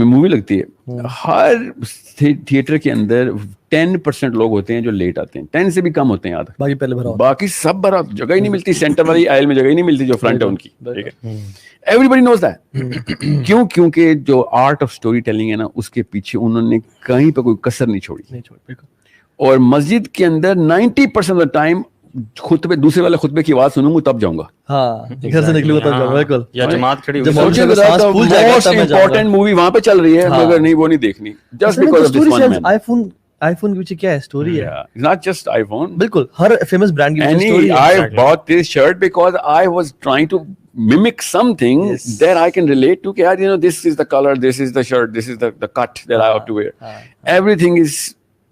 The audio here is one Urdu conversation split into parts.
مووی لگتی ہے, ہر تھیٹر کے اندر 10% لوگ ہوتے ہیں جو لیٹ آتے ہیں, 10 سے بھی کم ہوتے ہیں آدھا, باقی پہلے بھرا, باقی سب بھرا, جگہ ہی نہیں ملتی, سینٹر والی آئل میں جگہ ہی نہیں ملتی جو فرنٹ ہے ان کی, ٹھیک ہے, ایوری بڈی نوز دیٹ. کیوں؟ کیونکہ جو آرٹ آف اسٹوری ٹیلنگ ہے نا, اس کے پیچھے انہوں نے کہیں پہ کوئی کسر نہیں چھوڑی. اور مسجد کے اندر 90% آف دا ٹائم خطبے, دوسرے والے خطبے کی آواز سنوں گا تب جاؤں گا, ہاں گھر سے نکلوں گا تب جاؤں گا, بالکل. یا جماعت کھڑی جب ہوئی موسٹ امپورٹنٹ مووی وہاں پہ چل رہی ہے, مگر نہیں وہ نہیں دیکھنی, just because of this one man. IPhone کے پیچھے کیا ہے اسٹوری ہے, not just iPhone, بالکل ہر فیمس برانڈ کی اسٹوری ہے. I bought this shirt because I was trying to mimic something that I can relate to. کہ you know, this is the color, this is the shirt, this is the cut that I have to wear. Everything is,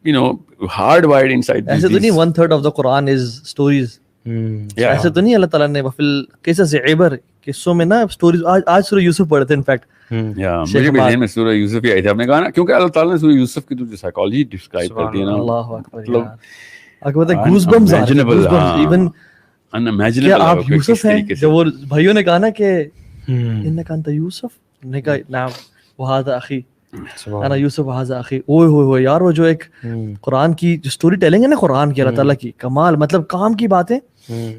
you know, hardwired inside. ایسے تو نہیں 1/3 of the Quran is stories. ایسے تو نہیں اللہ تعالیٰ نے وفل قصص عبر, قصوں میں نا اسٹوریز. آج سورہ یوسف پڑھے تھے انفیکٹ, مجھے بھی ذہن میں سورہ یوسف ہی آئی تھی. آپ نے کہا نا, کیونکہ اللہ تعالیٰ نے سورہ یوسف کی جو سائیکالوجی ڈسکرائب کر دی ہے نا, اللہ اکبر, مطلب گوز بمز آ رہے ہیں, ایون unimaginable. کیا آپ یوسف ہیں؟ جو وہ بھائیوں نے کہا نا کہ انک انت یوسف, نے کہا نعم وہذا اخی انا یوسف وہذا اخی. اوئے ہوئے ہوئے یار, وہ جو ایک قرآن کی جو اسٹوری ٹیلنگ ہے نا قرآن کی, اللہ تعالیٰ کی کمال, مطلب کام کی باتیں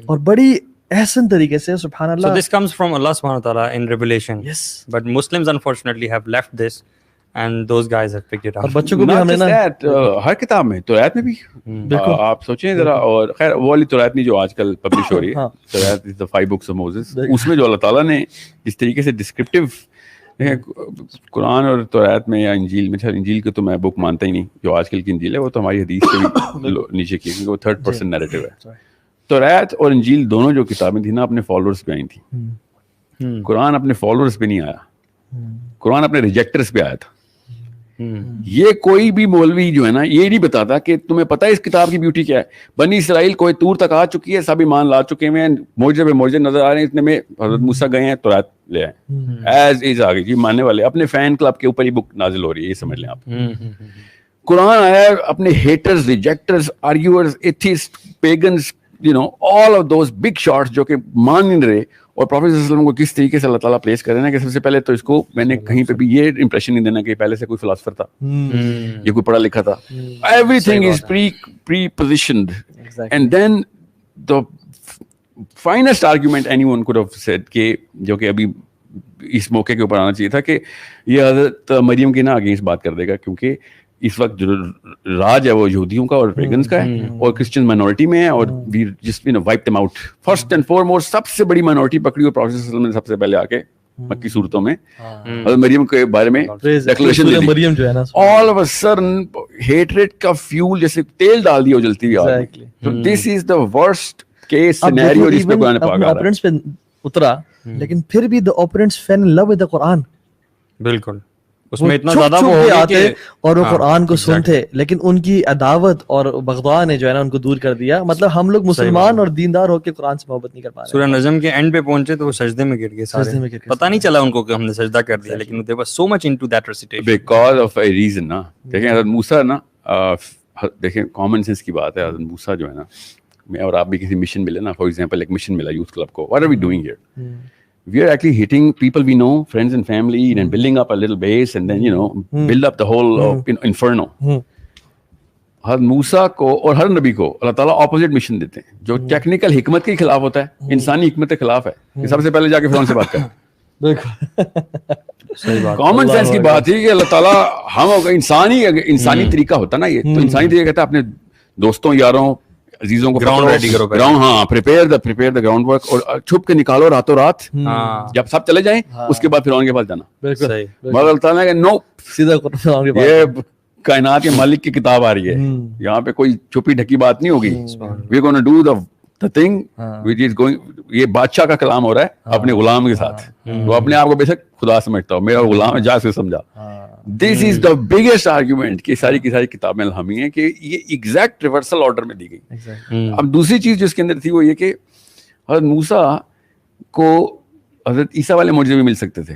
اور بڑی احسن طریقے سے, سبحان اللہ. So this comes from Allah subhanahu wa ta'ala in revelation. Yes. But Muslims unfortunately have left this and those guys have picked it up. اور بچوں کو بھی ہم نے نا ہر کتاب میں, توریت میں بھی آپ سوچیں ذرا, اور خیر وہ والی توریت نہیں جو آج کل پبلش ہو رہی ہے, توریت از the 5 books of Moses, اس میں جو اللہ تعالیٰ نے جس طریقے سے ڈسکرپٹیو, قرآن اور توریت میں یا انجیل میں, انجیل کو تو میں بک مانتا ہی نہیں, جو آج کل کی انجیل ہے وہ تو ہماری حدیث سے بھی نیچے کی, کیونکہ وہ 3rd person نیریٹو ہے. توریت اور انجیل دونوں جو کتابیں تھیں نا اپنے فالوورز پہ آئی تھیں. قرآن اپنے فالوورز پہ نہیں آیا, قرآن اپنے ریجیکٹرز پہ آیا تھا. یہ کوئی بھی مولوی جو ہے نا یہ نہیں بتاتا کہ تمہیں پتہ ہے اس کتاب کی بیوٹی کیا ہے. بنی اسرائیل کوئی طور تک آ چکی ہے, سب ایمان لا چکے ہیں, معجزے پہ معجزے نظر آ رہے ہیں, اتنے میں حضرت موسیٰ گئے ہیں, توریت لے آئے, ایز از آ گئی جی, ماننے والے اپنے فین کلب کے اوپر ہی بک نازل ہو رہی ہے, یہ سمجھ لیں آپ. قرآن آیا اپنے haters, rejecters, arguers, atheist, pagans, you know, all of those big shots جو کہ مان نہیں رہے, اور پروفیٹ صلی اللہ علیہ وسلم کو کس طریقے سے اللہ تعالیٰ پلیس کر رہے ہیں کہ سب سے پہلے تو اس کو میں نے کہیں پہ بھی یہ امپریشن نہیں دینا کہ پہلے سے کوئی فلاسفر تھا, یہ کوئی پڑھا لکھا تھا. Everything is pre-positioned. And then the finest argument anyone could have said کہ جو کہ ابھی اس موقع کے اوپر آنا چاہیے تھا, کہ یہ حضرت مریم کے نا اگینسٹ بات کر دے گا, کیونکہ اس وقت جو راج ہے وہ یہودیوں کا اور پیگنز کا ہے, اور کرسچن مائنورٹی میں ہے, اور we just wipe them out. First and foremost سب سے بڑی مائنورٹی پکڑی, اور پروفیٹ صلی اللہ علیہ وسلم نے سب سے پہلے آ کے مکی صورتوں میں حضرت مریم کے بارے میں declaration they the. All of a sudden hatred کا فیول جیسے تیل ڈال دیا جلتی ہوئی. تو دس is the worst case scenario جس پہ قرآن پاک آ رہا ہے. اترا, لیکن پھر بھی the opponents fell in love with the Quran. بالکل, اس میں اتنا زیادہ وہ آتے اور وہ قرآن کو سنتے, لیکن ان کی عداوت اور بغضاء نے جو ہے نا ان کو دور کر دیا. مطلب ہم لوگ مسلمان اور دیندار ہو کے قرآن سے محبت نہیں کر پا رہے. سورہ نجم کے اینڈ پہ پہنچے تو وہ سجدے میں گر گئے سارے, پتہ نہیں چلا ان کو کہ ہم نے سجدہ کر دیا, لیکن they were so much into that recitation because of a reason. نا دیکھیں حضرت موسیٰ نا, دیکھیں کامن سینس کی بات ہے, حضرت موسیٰ جو ہے نا, میں اور آپ بھی کسی مشن ملے نا, فار ایگزامپل ایک مشن ملا یوتھ کلب کو, what are we doing here? We are actually hitting people we know, friends and family, and building up a little base, and then, you know, build up the whole inferno. حضرت موسیٰ کو اور ہر نبی کو اللہ تعالیٰ اپوزٹ مشن دیتے ہیں, جو ٹیکنیکل حکمت کے خلاف ہوتا ہے, انسانی حکمت کے خلاف ہے, کہ سب سے پہلے جا کے فرعون سے بات کریں. کامن سینس کی بات ہے کہ اللہ تعالیٰ ہم انسانی طریقہ ہوتا نا, یہ تو انسانی طریقہ کہتا ہے اپنے دوستوں, یاروں, عزیزوں کو گراؤنڈ ریڈی کرو, گراؤنڈ, ہاں, پریپیئر دا گراؤنڈ ورک, اور چھپ کے نکالو راتوں رات, جب سب چلے جائیں اس کے بعد فرعون کے پاس جانا. مگر اللہ تعالیٰ کہ نو, سیدھا یہ کائنات کے مالک کی کتاب آ رہی ہے, یہاں پہ کوئی چھپی ڈھکی بات نہیں ہوگی. We gonna do the thing which is going, یہ بادشاہ کا کلام ہو رہا ہے اپنے غلام کے ساتھ, وہ اپنے آپ کو بے شک خدا سمجھتا ہو, میرا غلام ہے, جا سے سمجھا. This is the biggest argument کہ ساری کی ساری کتابیں الہامی ہیں, کہ یہ ایگزیکٹ ریورسل آرڈر میں دی گئی. اب دوسری چیز جو اس کے اندر تھی وہ یہ کہ حضرت موسیٰ کو حضرت عیسیٰ والے معجزے بھی مل سکتے تھے,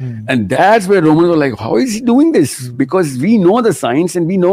And that's where Romans were like, how is he doing this? Because we know the science and we know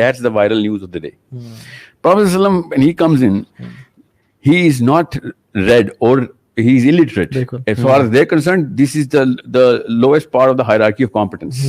that's the viral news of the day. Prophet sallam, when he comes in, he is not read or he is illiterate. As far as they're concerned, this is the lowest part of the hierarchy of competence.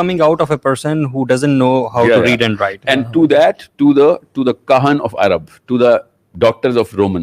coming out of a person who doesn't know how to read and write. And to that, to the kahan of Arab, to the doctors of Roman,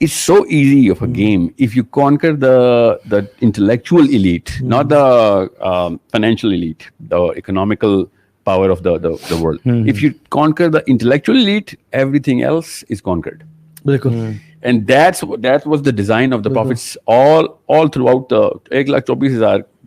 It's so easy of a game if you conquer the intellectual elite, not the financial elite, the economical power of the world. If you conquer the intellectual elite, everything else is conquered. And that was the design of the prophets all throughout the 1,24,000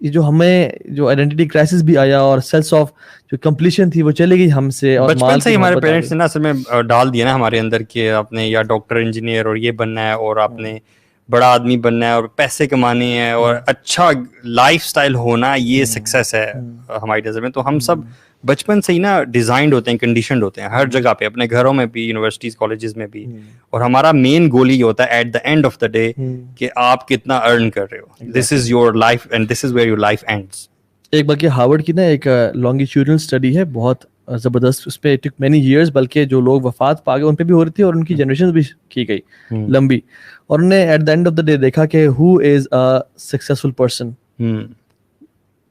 یہ جو ہمیں جو آئیڈینٹی کرائسس بھی آیا اور سینس آف جو کمپلیشن تھی وہ چلے گئی ہم سے, اور بچپن سے ہی ہمارے پیرنٹس نے نا اصل میں ڈال دیا نا ہمارے اندر کہ آپ نے یا ڈاکٹر انجینئر اور یہ بننا ہے اور آپ نے بڑا آدمی بننا ہے اور پیسے کمانے ہیں اور اچھا لائف سٹائل ہونا, یہ سکسیس ہے ہماری نظر میں. تو ہم سب بچپن سے ہی نا ڈیزائنڈ ہوتے ہیں, کنڈیشنڈ ہوتے ہیں ہر جگہ پہ, اپنے گھروں میں بھی, یونیورسٹیز کالجز میں بھی, اور ہمارا مین گول یہ ہوتا ہے at the end of the day کہ آپ کتنا ارن کر رہے ہو. This is your life and this is where your life ends. ایک بلکہ ہارورڈ کی نا ایک لانگیٹیوڈنل اسٹڈی ہے بہت زبردست, اس پہ ٹک مینی ایئرس, بلکہ جو لوگ وفات پا گئے ان پہ بھی ہو رہی تھی اور ان کی جنریشن بھی کی گئی لمبی, اور انہوں نے at the end of the day دیکھا کہ ہو از اے سکسیسفل پرسن.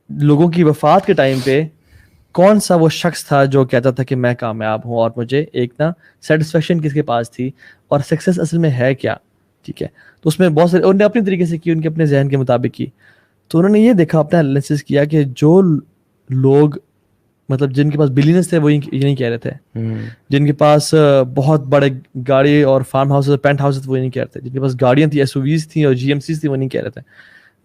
لوگوں کی وفات کے ٹائم پہ کون سا وہ شخص تھا جو کہتا تھا کہ میں کامیاب ہوں اور مجھے ایک نا سیٹسفیکشن کس کے پاس تھی, اور سکسیس اصل میں ہے کیا. ٹھیک ہے, تو اس میں بہت سارے انہوں نے اپنی طریقے سے کی, ان کے اپنے ذہن کے مطابق کی. تو انہوں نے یہ دیکھا, اپنا انالیسس کیا کہ جو لوگ مطلب جن کے پاس بلینس تھے وہ یہ نہیں کہہ رہے تھے, جن کے پاس بہت بڑے گاڑی اور فارم ہاؤس اور پینٹ ہاؤس وہ نہیں کہہ رہے تھے, جن کے پاس گاڑیاں تھیں, ایس او ویز تھیں اور جی ایم سیز تھیں, وہ نہیں کہہ رہے تھے.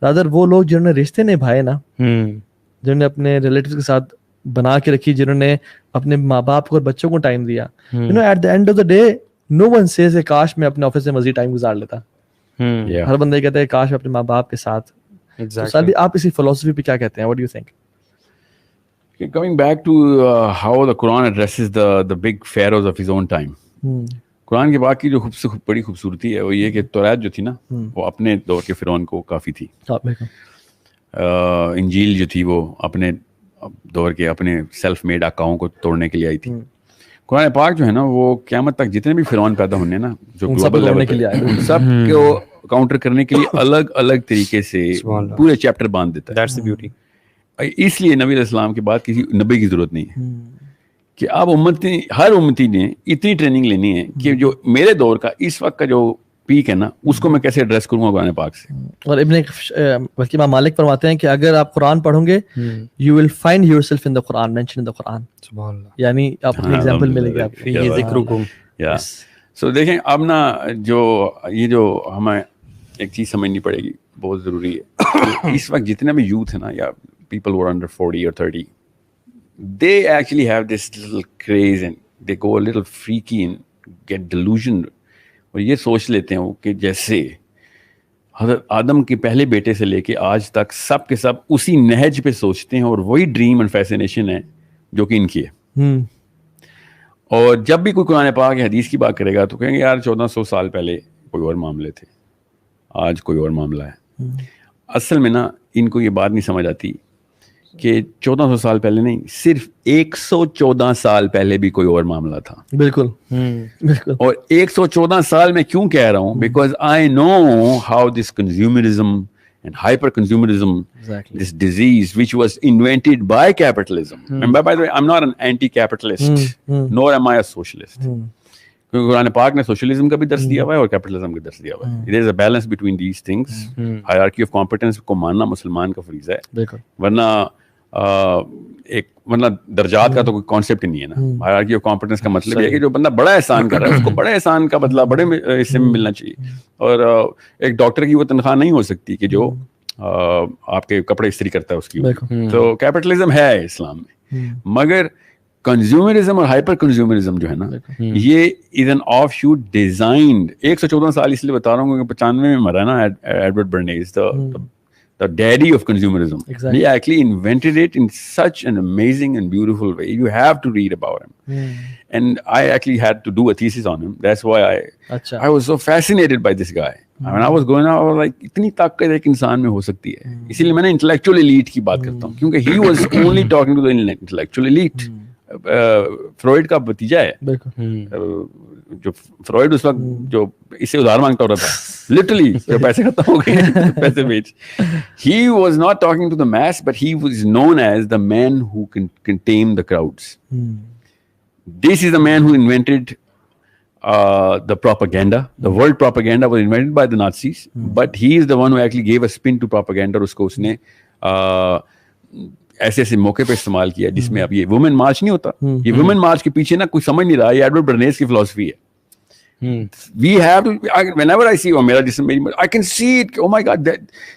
رادر وہ لوگ جنہوں نے رشتے نبھائے نا, جنہوں نے اپنے ریلیٹیوز کے ساتھ بنا کے رکھی, جنہوں نے اپنے ماں باپ کو اور بچوں کو ٹائم دیا, at the end of the day no one says کہ کاش میں اپنے آفس میں مزید ٹائم گزار لیتا. ہر بندہ کہتا ہے کاش میں اپنے ماں باپ کے ساتھ. سادی آپ اسی فلسفی پہ کیا کہتے ہیں, what do you think? Coming back to how the Quran addresses the big pharaohs of his own time. قرآن کے باقی جو بڑی خوبصورتی ہے وہ یہ کہ توریت جو تھی نا وہ اپنے دور کے فرعون کو کافی تھی. انجیل جو تھی وہ اپنے دور کے اپنے سیلف میڈ آقاؤں کو توڑنے کے لیے آئی تھی. قرآن پاک جو ہے نا وہ قیامت تک جتنے بھی فرعون پیدا ہونے نا جو گلوبل لیول کے لیے سب کو کاؤنٹر کرنے کے لیے الگ الگ طریقے سے پورے چیپٹر باندھ دیتا ہے. That's the beauty. اس لیے نبی علیہ السلام کے بعد کسی نبی کی ضرورت نہیں ہے کہ اب ہر امتی نے اتنی ٹریننگ لینی ہے کہ جو میرے دور کا اس وقت کا جو پیک ہے نا اس کو میں کیسے ایڈریس کروں گا قرآن پاک سے. اور ابن بلکہ امام مالک فرماتے ہیں کہ اگر آپ قرآن پڑھوں گے you will find yourself in the Quran, mention in the Quran. سبحان اللہ. یعنی آپ اپنی ایگزامپل ملے گی آپ کو, یہ ذکرکم. سو دیکھیں اب نا جو ہمیں ایک چیز سمجھنی پڑے گی, بہت ضروری ہے. اس وقت جتنے بھی یوتھ ہے نا یا people who are under 40 or 30, they actually have this little craze and they go a little freaky and get delusioned. اور یہ سوچ لیتے ہیں کہ جیسے حضرت آدم کے پہلے بیٹے سے لے کے آج تک سب کے سب اسی نہج پہ سوچتے ہیں, اور وہی ڈریم اینڈ فیسینیشن ہے جو کہ ان کی ہے. اور جب بھی کوئی قرآن پاک یا حدیث کی بات کرے گا تو کہیں گے یار 1400 سال پہلے کوئی اور معاملے تھے, آج کوئی اور معاملہ ہے. اصل میں نا ان کو یہ بات نہیں سمجھ آتی کہ 1400 سال پہلے نہیں, صرف 114 سال پہلے بھی کوئی اور معاملہ تھا. بالکل. اور 114 سال میں کیوں کہہ رہا ہوں, because I know how this consumerism and hyper consumerism, this disease which was invented by capitalism. And by the way, I'm not an anti-capitalist, nor am I a socialist. کیونکہ قرآن پاک نے سوشلزم کا بھی درس دیا ہوا ہے اور کیپٹلزم کا درس دیا ہوا ہے. There is a balance between these things. Hierarchy of competence کو ماننا مسلمان کا فریضہ ہے, ورنہ درجات کا تو کوئی کانسیپٹ ہی نہیں ہے نا. ہائرارکی آف کمپیٹنس کا مطلب یہ ہے کہ جو بندہ بڑا احسان کر رہا ہے اس کو بڑے احسان کا بدلہ بڑے حصے میں ملنا چاہیے. اور ایک ڈاکٹر کی وہ تنخواہ نہیں ہو سکتی کہ جو آپ کے کپڑے استری کرتا ہے اس کی. تو کیپٹلزم ہے اسلام میں, مگر کنزیومرزم اور ہائپر کنزیومرزم جو ہے نا یہ is an of shoot designed. 114 سال اس لیے بتا رہا ہوں کیونکہ 95 میں مرا نا Edward Bernays, the daddy of consumerism. Exactly. He actually invented it in such an amazing and beautiful way. You have to read about him. And I actually had to do a thesis on him. That's why I was so fascinated by this guy. When I was going out, I was like, اتنی طاقت ایک انسان میں ہو سکتی ہے. اسی لیے میں نے intellectual elite کی بات کرتا ہوں, کیونکہ he was only talking to the intellectual elite. Freud کا بتیجا ہے جو فروئڈ اس وقت جو اس سے ادھار مانگتا ہوتا تھا, لٹرلی جو پیسے ختم ہو گئے پیسے بیچ. He was not talking to the mass but he was known as the man who can tame the crowds. This is the man who invented the propaganda. The world propaganda was invented by the Nazis, but he is the one who actually gave a spin to propaganda. اس کو اس نے ایسے ایسے موقع پہ استعمال کیا جس میں اب یہ وومن مارچ نہیں ہوتا, یہ وومن مارچ کے پیچھے نا کوئی سمجھ نہیں رہا, یہ ایڈورڈ برنیز کی فلسفی ہے. We have to, whenever I see, I can see it. Oh my God, that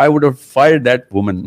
I would have fired that woman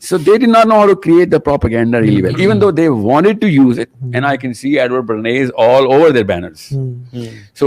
So they did not know how to create the propaganda really well, even though they wanted to use it. And I can see Edward Bernays all over their banners. So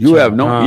You have no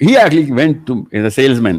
he actually went to as a salesman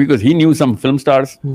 because he knew some film stars.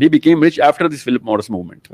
he became rich after this Philip Morris movement.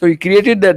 so he created that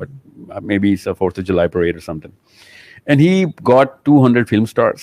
but maybe it's a 4th of July parade or something. And he got 200 film stars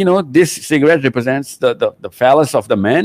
you know, this cigarette represents the phallus of the man.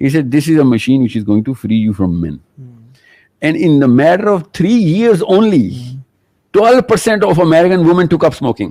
he said this is a machine which is going to free you from men. And in the matter of 3 years only 12% of American women took up smoking.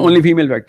only female fact.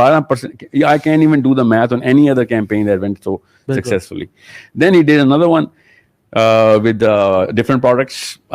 12%. I can't even do the math on any other campaign that went so successfully. Then he did another one with different products,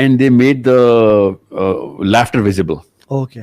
and they made the laughter visible. Okay.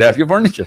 that's your furniture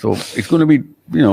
So it's going to be, you know.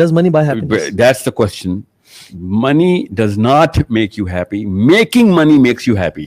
Does money buy happiness? That's the question. Money does not make you happy. Making money makes you happy.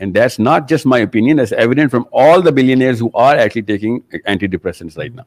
And that's not just my opinion, that's evident from all the billionaires who are actually taking antidepressants right now.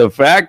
The fact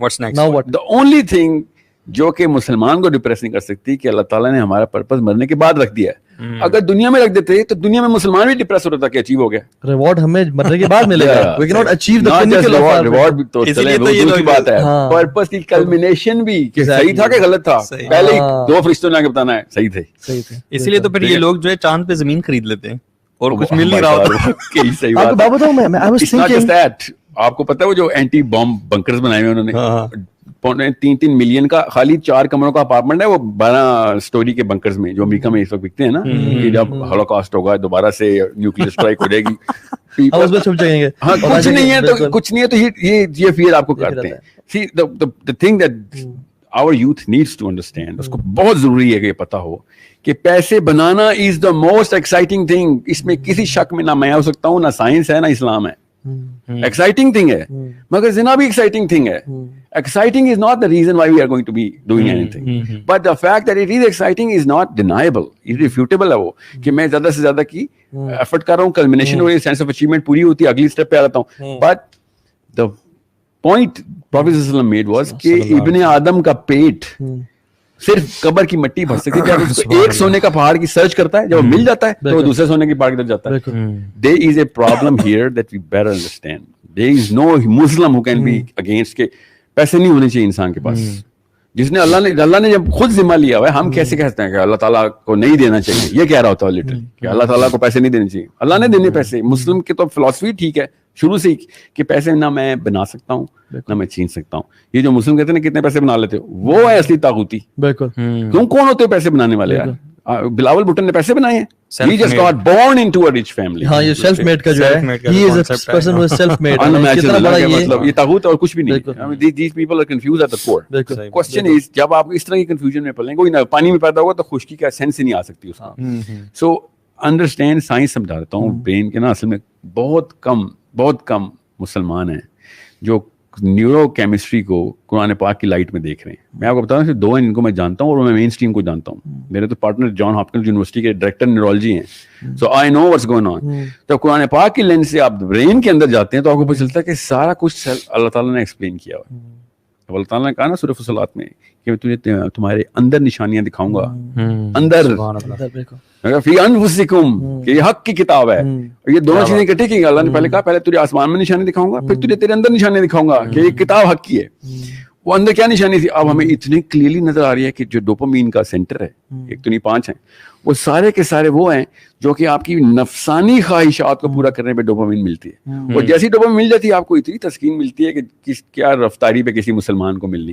What's next? Now what? The only thing جو کہ مسلمان کو ڈپریس نہیں کر سکتی کہ اللہ تعالیٰ نے ہمارا پرپز مرنے کے بعد رکھ دیا ہے. اگر دنیا میں رکھ دیتے تو دنیا میں مسلمان بھی ڈپریس ہوتا تھا کہ اچیو ہو گیا, ریوارڈ ہمیں مرنے کے بعد ملے گا. We cannot achieve the pinnacle of our reward تو چلے وہ دوسری بات ہے, پرپز کی کلمینیشن بھی کہ صحیح تھا کہ غلط تھا, پہلے ہی 2 فرشتوں نے آ کے بتانا ہے صحیح تھے. اسی لیے تو پھر یہ لوگ جو ہے چاند پہ زمین خرید لیتے ہیں اور کچھ مل نہیں رہا ہوتا. صحیح بات. آپ کو پتا ہے وہ جو اینٹی بام بنکرز بنائے ہوئے انہوں نے 3 ملین کا, خالی 4 کمروں کا اپارٹمنٹ ہے وہ 12 سٹوری کے بنکرز میں جو امریکہ میں اس وقت بکتے ہیں نا, کہ جب ہولوکاسٹ ہوگا دوبارہ سے نیوکلیئر اسٹرائک ہو جائے گی, ہاں کچھ نہیں ہے تو یہ فیئر آپ کو کرتے ہیں. See the thing that our youth needs to understand, اس کو بہت ضروری ہے کہ یہ پتا ہو کہ پیسے بنانا is the most exciting thing. اس میں کسی شک میں نہ میں ہو سکتا ہوں, نہ سائنس ہے نہ اسلام ہے. ایکسائٹنگ تھنگ ہے, مگر زنا بھی ایکسائٹنگ تھنگ ہے. Exciting is not the reason why we are going to be doing anything, but the fact that it is exciting is not deniable, irrefutable ہے وہ کہ میں زیادہ سے زیادہ کی ایفرٹ کر رہا ہوں, کلمینیشن ہو رہی ہے, سینس آف اچیومنٹ پوری ہوتی ہے, اگلی اسٹیپ پہ آ جاتا ہوں. But the point Prophet صلی اللہ علیہ وسلم made was کہ ابن آدم کا پیٹ صرف قبر کی مٹی بھر سکتی ہے. جب اس کو ایک سونے کا پہاڑ کی سرچ کرتا ہے, جب وہ مل جاتا ہے تو وہ دوسرے سونے کے پہاڑ کی طرف جاتا ہے. There is a problem here that we better understand. There is no Muslim who can be against کہ پیسے نہیں ہونے چاہیے انسان کے پاس, جس نے اللہ نے جب خود ذمہ لیا ہوا ہے. ہم کیسے کہتے ہیں کہ اللہ تعالیٰ کو نہیں دینا چاہیے, یہ کہہ رہا ہوتا ہے لٹرلی کہ اللہ تعالیٰ کو پیسے نہیں دینے چاہیے. اللہ نے دینے پیسے. مسلم کی تو فلاسفی ٹھیک ہے شروع سے ہی کہ پیسے نہ میں بنا سکتا ہوں نہ میں چھین سکتا ہوں. یہ جو مسلم کہتے ہیں کتنے پیسے بنا لیتے ہو, وہ ہے اصلی طاغوتی. بالکل. کیوں کون ہوتے پیسے بنانے والے یار؟ بلاول بھٹو نے پیسے بنائے ہیں. He just got born into a rich family. ہاں یہ سیلف میڈ کا جو ہے, he is a person who is self made. مطلب یہ طاغوت اور کچھ بھی نہیں. These people are confused at the core. Question is جب آپ اس طرح کی کنفیوژن میں پڑیں, کوئی پانی میں پیدا ہوگا تو خشکی کا سینس ہی نہیں آ سکتی اس کو. سو انڈرسٹینڈ, سائنس سمجھا دیتا ہوں. برین کے نا اصل میں بہت کم مسلمان ہیں جو نیورو کیمسٹری کو قرآن پاک کی لائٹ میں دیکھ رہے ہیں. میں آپ کو بتا رہا ہوں 2 ان کو میں جانتا ہوں اور میں مین اسٹریم کو جانتا ہوں. میرے تو پارٹنر جان ہاپکنز یونیورسٹی کے ڈائریکٹر نیورولوجی ہیں, سو آئی نو واٹس گوئنگ آن. تو قرآن پاک کی لینس سے آپ برین کے اندر جاتے ہیں تو آپ کو پتہ چلتا ہے کہ سارا کچھ اللہ تعالیٰ نے ایکسپلین کیا ہوا ہے. اللہ تعالیٰ نے کہا نا سورہ فصلات میں کہ میں تجھے تمہارے اندر نشانیاں دکھاؤں گا, اندر فی انفسکم, کہ یہ حق کی کتاب ہے. اور یہ دونوں چیزیں اکٹھی کی. اللہ نے پہلے کہا پہلے تجھے آسمان میں نشانی دکھاؤں گا, پھر تجھے تیرے اندر نشانی دکھاؤں گا کہ یہ کتاب حق کی ہے. وہ اندر کیا نشانی تھی اب ہمیں اتنی کلیئرلی نظر آ رہی ہے کہ جو ڈوپامین کا سینٹر ہے, 1 تو نہیں 5 ہیں, وہ سارے کے سارے وہ ہیں جو کہ آپ کی نفسانی خواہشات کو پورا کرنے پہ ڈوپامین ملتی ہے. اور جیسی ڈوپامین مل جاتی ہے آپ کو اتنی تسکین ملتی ہے کہ کیا رفتاری پہ کسی مسلمان کو ملنی.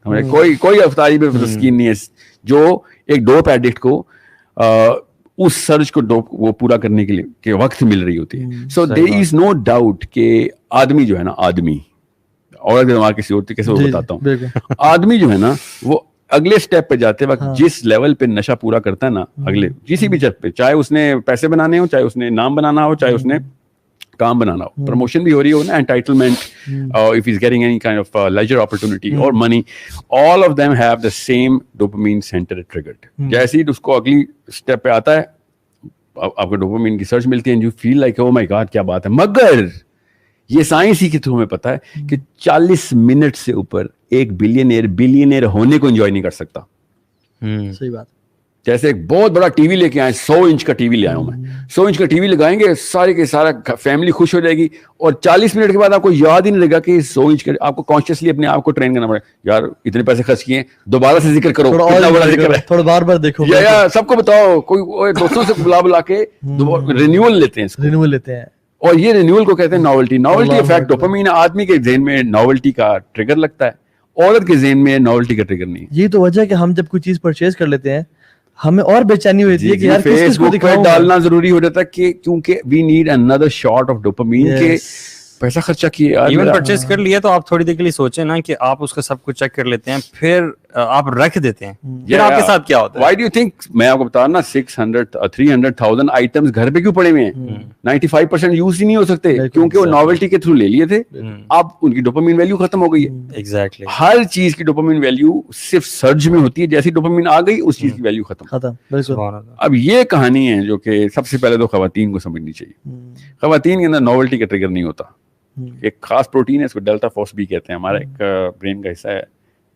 ہمیں کوئی رفتاری پہ تسکین نہیں ہے جو ایک ڈوپ ایڈکٹ کو اس سرچ کو وہ پورا کرنے کے لیے کہ وقت مل رہی ہوتی ہے. سو دیر از نو ڈاؤٹ کہ آدمی جو ہے نا, آدمی اور دماغ کسی اور طریقے سے وہ بتاتا ہوں, آدمی جو ہے نا وہ اگلے سٹیپ پہ جاتے وقت جس لیول پہ نشہ پورا کرتا ہے نا, اگلے کسی بھی چیز پہ, چاہے اس نے پیسے بنانے ہو, چاہے اس نے نام بنانا ہو, چاہے اس نے کام بنانا ہو, پروموشن بھی ہو رہی ہو نا, entitlement, if he's getting any kind of leisure opportunity or money, all of them have the same dopamine center triggered. جیسے ہی اس کو اگلی سٹیپ پہ آتا ہے آپ کو ڈوپامین کی سرچ ملتی ہے, you feel like oh my god کیا بات ہے. مگر یہ سائنس ہی کے تھرو میں پتا ہے کہ 40 منٹ سے اوپر ایک بلینئر ہونے کو انجوائے نہیں کر سکتا. صحیح بات. جیسے ایک بہت بڑا ٹی وی لے کے آئے, 100 انچ کا ٹی وی لے آیا ہوں میں, 100 انچ کا ٹی وی لگائیں گے سارے کے سارا فیملی خوش ہو جائے گی, اور 40 منٹ کے بعد آپ کو یاد ہی نہیں لگا کہ 100 انچ کا, آپ کو کانشیسلی اپنے آپ کو ٹرین کرنا پڑے یار اتنے پیسے خرچ کیے, دوبارہ سے ذکر کرو, کتنا بڑا ذکر ہے, تھوڑا بار بار دیکھو, یا سب کو بتاؤ, کوئی دوستوں سے بلا کے رینیول لیتے ہیں. اور یہ رینیول کو کہتے ہیں ناولٹی. ناولٹی افیکٹ ڈوپامین, آدمی کے ذہن میں ناولٹی کا ٹریگر لگتا ہے, عورت کے ذہن میں ناولٹی کا ٹریگر نہیں. یہ تو وجہ ہے کہ ہم جب کوئی چیز پرچیز کر لیتے ہیں ہمیں اور بے چینی ہوتی ہے کہ یار فیس بک پہ ڈالنا ضروری ہو جاتا ہے کہ کیونکہ we need another shot of dopamine کہ پیسہ خرچہ کیے. ایون پرچیز کر لیا تو آپ تھوڑی دیر کے لیے سوچیں نا کہ آپ اس کا سب کچھ چیک کر لیتے ہیں, پھر آپ رکھ دیتے ہیں, پھر آپ کے ساتھ کیا ہوتا ہے. Why do you think, میں آپ کو بتا رہا نا 300,000 آئٹمز گھر پہ کیوں پڑے ہوئے ہیں, 95% یوز ہی نہیں ہو سکتے کیونکہ وہ ناولٹی کے تھرو لے لیے تھے, اب ان کی ڈوپامین ویلیو ختم ہو گئی ہے. ایگزیکٹلی ہر چیز کی ڈوپامین ویلیو صرف سرج میں ہوتی ہے, جیسی ڈوپامین آ گئی اس چیز کی ویلیو ختم. اب یہ کہانی ہے جو کہ سب سے پہلے تو خواتین کو سمجھنی چاہیے. خواتین کے اندر ناولٹی کا ٹریگر نہیں ہوتا. ایک خاص پروٹین ہے, اس کو ڈیلٹا فوس بھی کہتے ہیں, ہمارا ایک برین کا حصہ ہے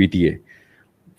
VTA,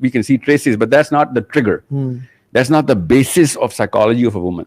we can see traces, but that's not the trigger. That's not the basis of psychology of a woman.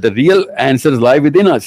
the real answers lie within us.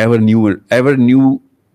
ever new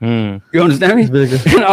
You understand me? I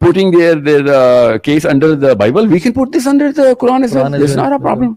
putting their case under the Bible, we can put this under the Quran as well. It's not a problem.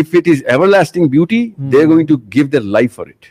If it is everlasting beauty, they are going to give their life for it.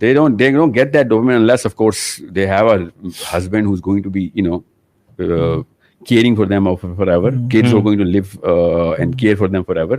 they don't get that dopamine unless of course they have a husband who's going to be caring for them forever, kids are going to live and care for them forever,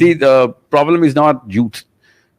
See, the problem is not youth,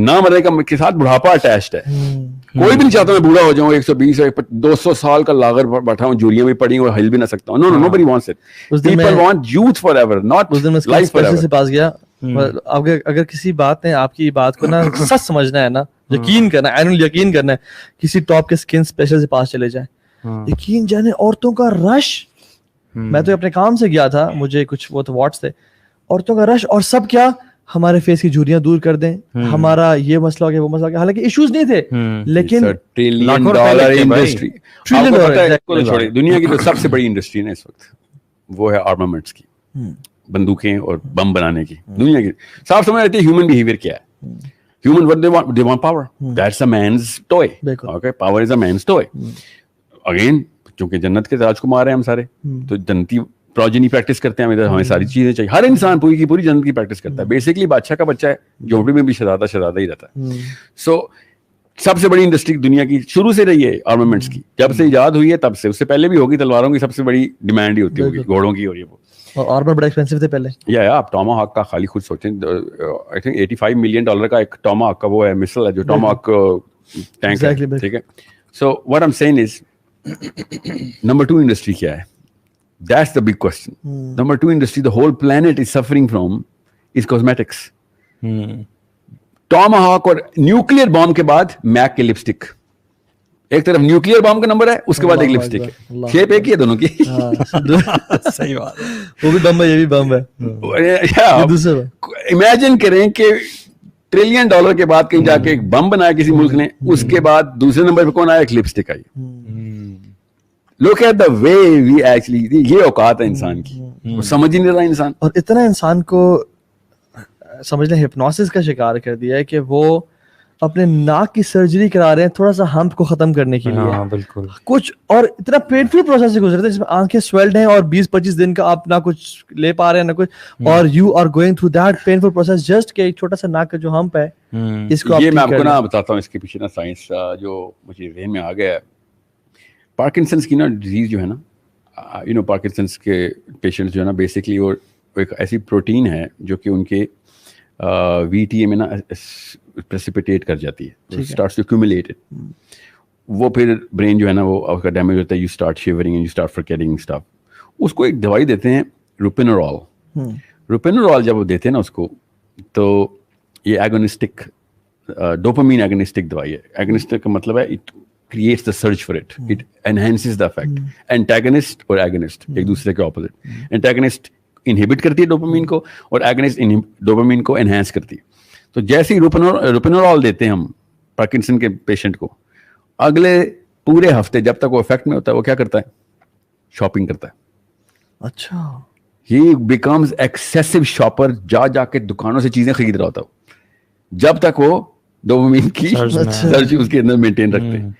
نہ مرنے کا کے ساتھ بڑھاپا اٹیچڈ ہے. کوئی بھی نہیں چاہتا میں بوڑھا ہو جاؤں 120 200 سال کا لاغر بیٹھا ہوں, جولیاں بھی پڑی ہوں اور ہل بھی نہ سکتا ہوں. نو nobody wants it. People want youth forever, not life forever. سے پاس گیا, اگر کسی بات نے آپ کی بات کو نا سچ سمجھنا ہے نا, یقین کرنا ہے, یقین کرنا ہے, کسی ٹاپ کے اسکن اسپیشل سے پاس چلے جائیں, یقین جانے عورتوں کا رش. میں تو اپنے کام سے گیا تھا, مجھے کچھ وہ تو واٹس تھے, عورتوں کا رش, اور سب کیا ہمارے فیس کی جھریاں دور کر دیں, ہمارا یہ مسئلہ ہو گیا وہ مسئلہ ہو گیا, حالانکہ ایشوز نہیں تھے لیکن چھوڑے. دنیا کی جو سب سے بڑی انڈسٹری ہے اس وقت وہ ہے آرمامنٹس کی, بندوقیں اور بم بنانے کی. دنیا کی صاف سمجھ رہتی ہے ہیومن بیہیویئر کیا ہے. Human what they want power. That's a man's toy. Okay, power is a man's toy. Again, چونکہ جنت کے راجکمار ہیں ہم سارے, تو جنتی پروجنی پریکٹس کرتے ہیں, ہمیں ساری چیزیں چاہیے. ہر انسان پوری کی پوری جنت کی پریکٹس کرتا ہے. بیسکلی بادشاہ کا بچہ ہے, جھونپڑی میں بھی شہزادہ ہی رہتا ہے. سو سب سے بڑی انڈسٹری دنیا کی شروع سے رہی ہے آرمامنٹس کی. جب سے ایجاد ہوئی ہے تب سے, اس سے پہلے بھی ہوگی. تلواروں کی سب سے بڑی ڈیمانڈ ہی ہوتی ہوگی, گھوڑوں کی. اور یہ اور آرمر بڑا ایکسپینسو تھے پہلے. یا آپ ٹاماہاک کا خالی خود سوچیں, آئی تھنک $85 ملین کا ایک ٹاماہاک کا وہ ہے مسل ہے جو ٹاماہاک ٹینک ہے, ٹھیک ہے. So what I am seeing is number 2 industry کیا ہے. That's the big question. Number 2 industry the whole planet is suffering from is cosmetics. Tomahawk اور نیوکلیئر بام کے بعد میک کے لپسٹک. ایک طرف نیوکلیئر بام کا نمبر ہے, اس کے بعد ایک لپسٹک ہے. شیپ ایک ہی ہے دونوں کی. صحیح بات, وہ بھی بم ہے یہ بھی بم ہے. امیجن کریں کہ $1 ٹریلین کے بعد کہیں جا کے ایک بم بنایا کسی ملک نے, اس کے بعد دوسرے نمبر پہ کون آیا, ایک lipstick I. Look at the way we actually, یہ اوقات ہے انسان کی, وہ سمجھ ہی نہیں رہا انسان. اور اتنا انسان کو سمجھ لیں ہپنوسس کا شکار کر دیا ہے کہ وہ اپنے ناک کی سرجری کرا رہے ہیں تھوڑا سا ہمپ کو ختم کرنے کے لیے. بالکل کچھ اور اتنا پینفل پروسیس سے گزرتے ہیں جس میں آنکھیں سویلڈ ہیں اور 20-25 دن کا آپ نہ کچھ لے پا رہے ہیں نہ کچھ, اور you are going through that painful process just کہ ایک چھوٹا سا ناک کا جو ہمپ ہے اس کو. یہ میں آپ کو نا بتاتا ہوں اس کے پیچھے نا سائنس جو مجھے ذہن میں آ گیا ہے. پارکنسنس کی نا ڈیزیز جو ہے نا, پارکنسنس کے پیشنٹس جو ہے نا, بیسکلی وہ ایک ایسی پروٹین ہے جو کہ ان کے وی ٹی اے میں نا پریسیپیٹیٹ کر جاتی ہے, اسٹارٹس ٹو ایکومولیٹ. وہ پھر برین جو ہے نا وہ اس کا ڈیمیج ہوتا ہے, you start shivering and you start forgetting stuff. اس کو ایک دوائی دیتے ہیں روپینورال. روپینورال جب وہ دیتے ہیں نا اس کو, تو یہ ایگونسٹک ڈوپامین ایگونسٹک دوائی ہے. ایگونسٹک کا مطلب ہے it creates the search for it. It enhances the effect. Antagonist اور agonist ایک دوسرے کے opposite. Antagonist inhibit کرتی ہے ڈوپامین کو اور agonist ڈوپامین کو enhance کرتی ہے. تو جیسے ہی روپینورال دیتے ہیں ہم پارکنسن کے پیشنٹ کو, اگلے پورے ہفتے جب تک وہ افیکٹ میں ہوتا ہے وہ کیا کرتا ہے, شاپنگ کرتا ہے. اچھا, he becomes excessive shopper, جا کے دکانوں سے چیزیں خرید رہا ہوتا ہے جب تک وہ ڈوپامین کی سرچ اس کے اندر مینٹین رکھتے ہیں.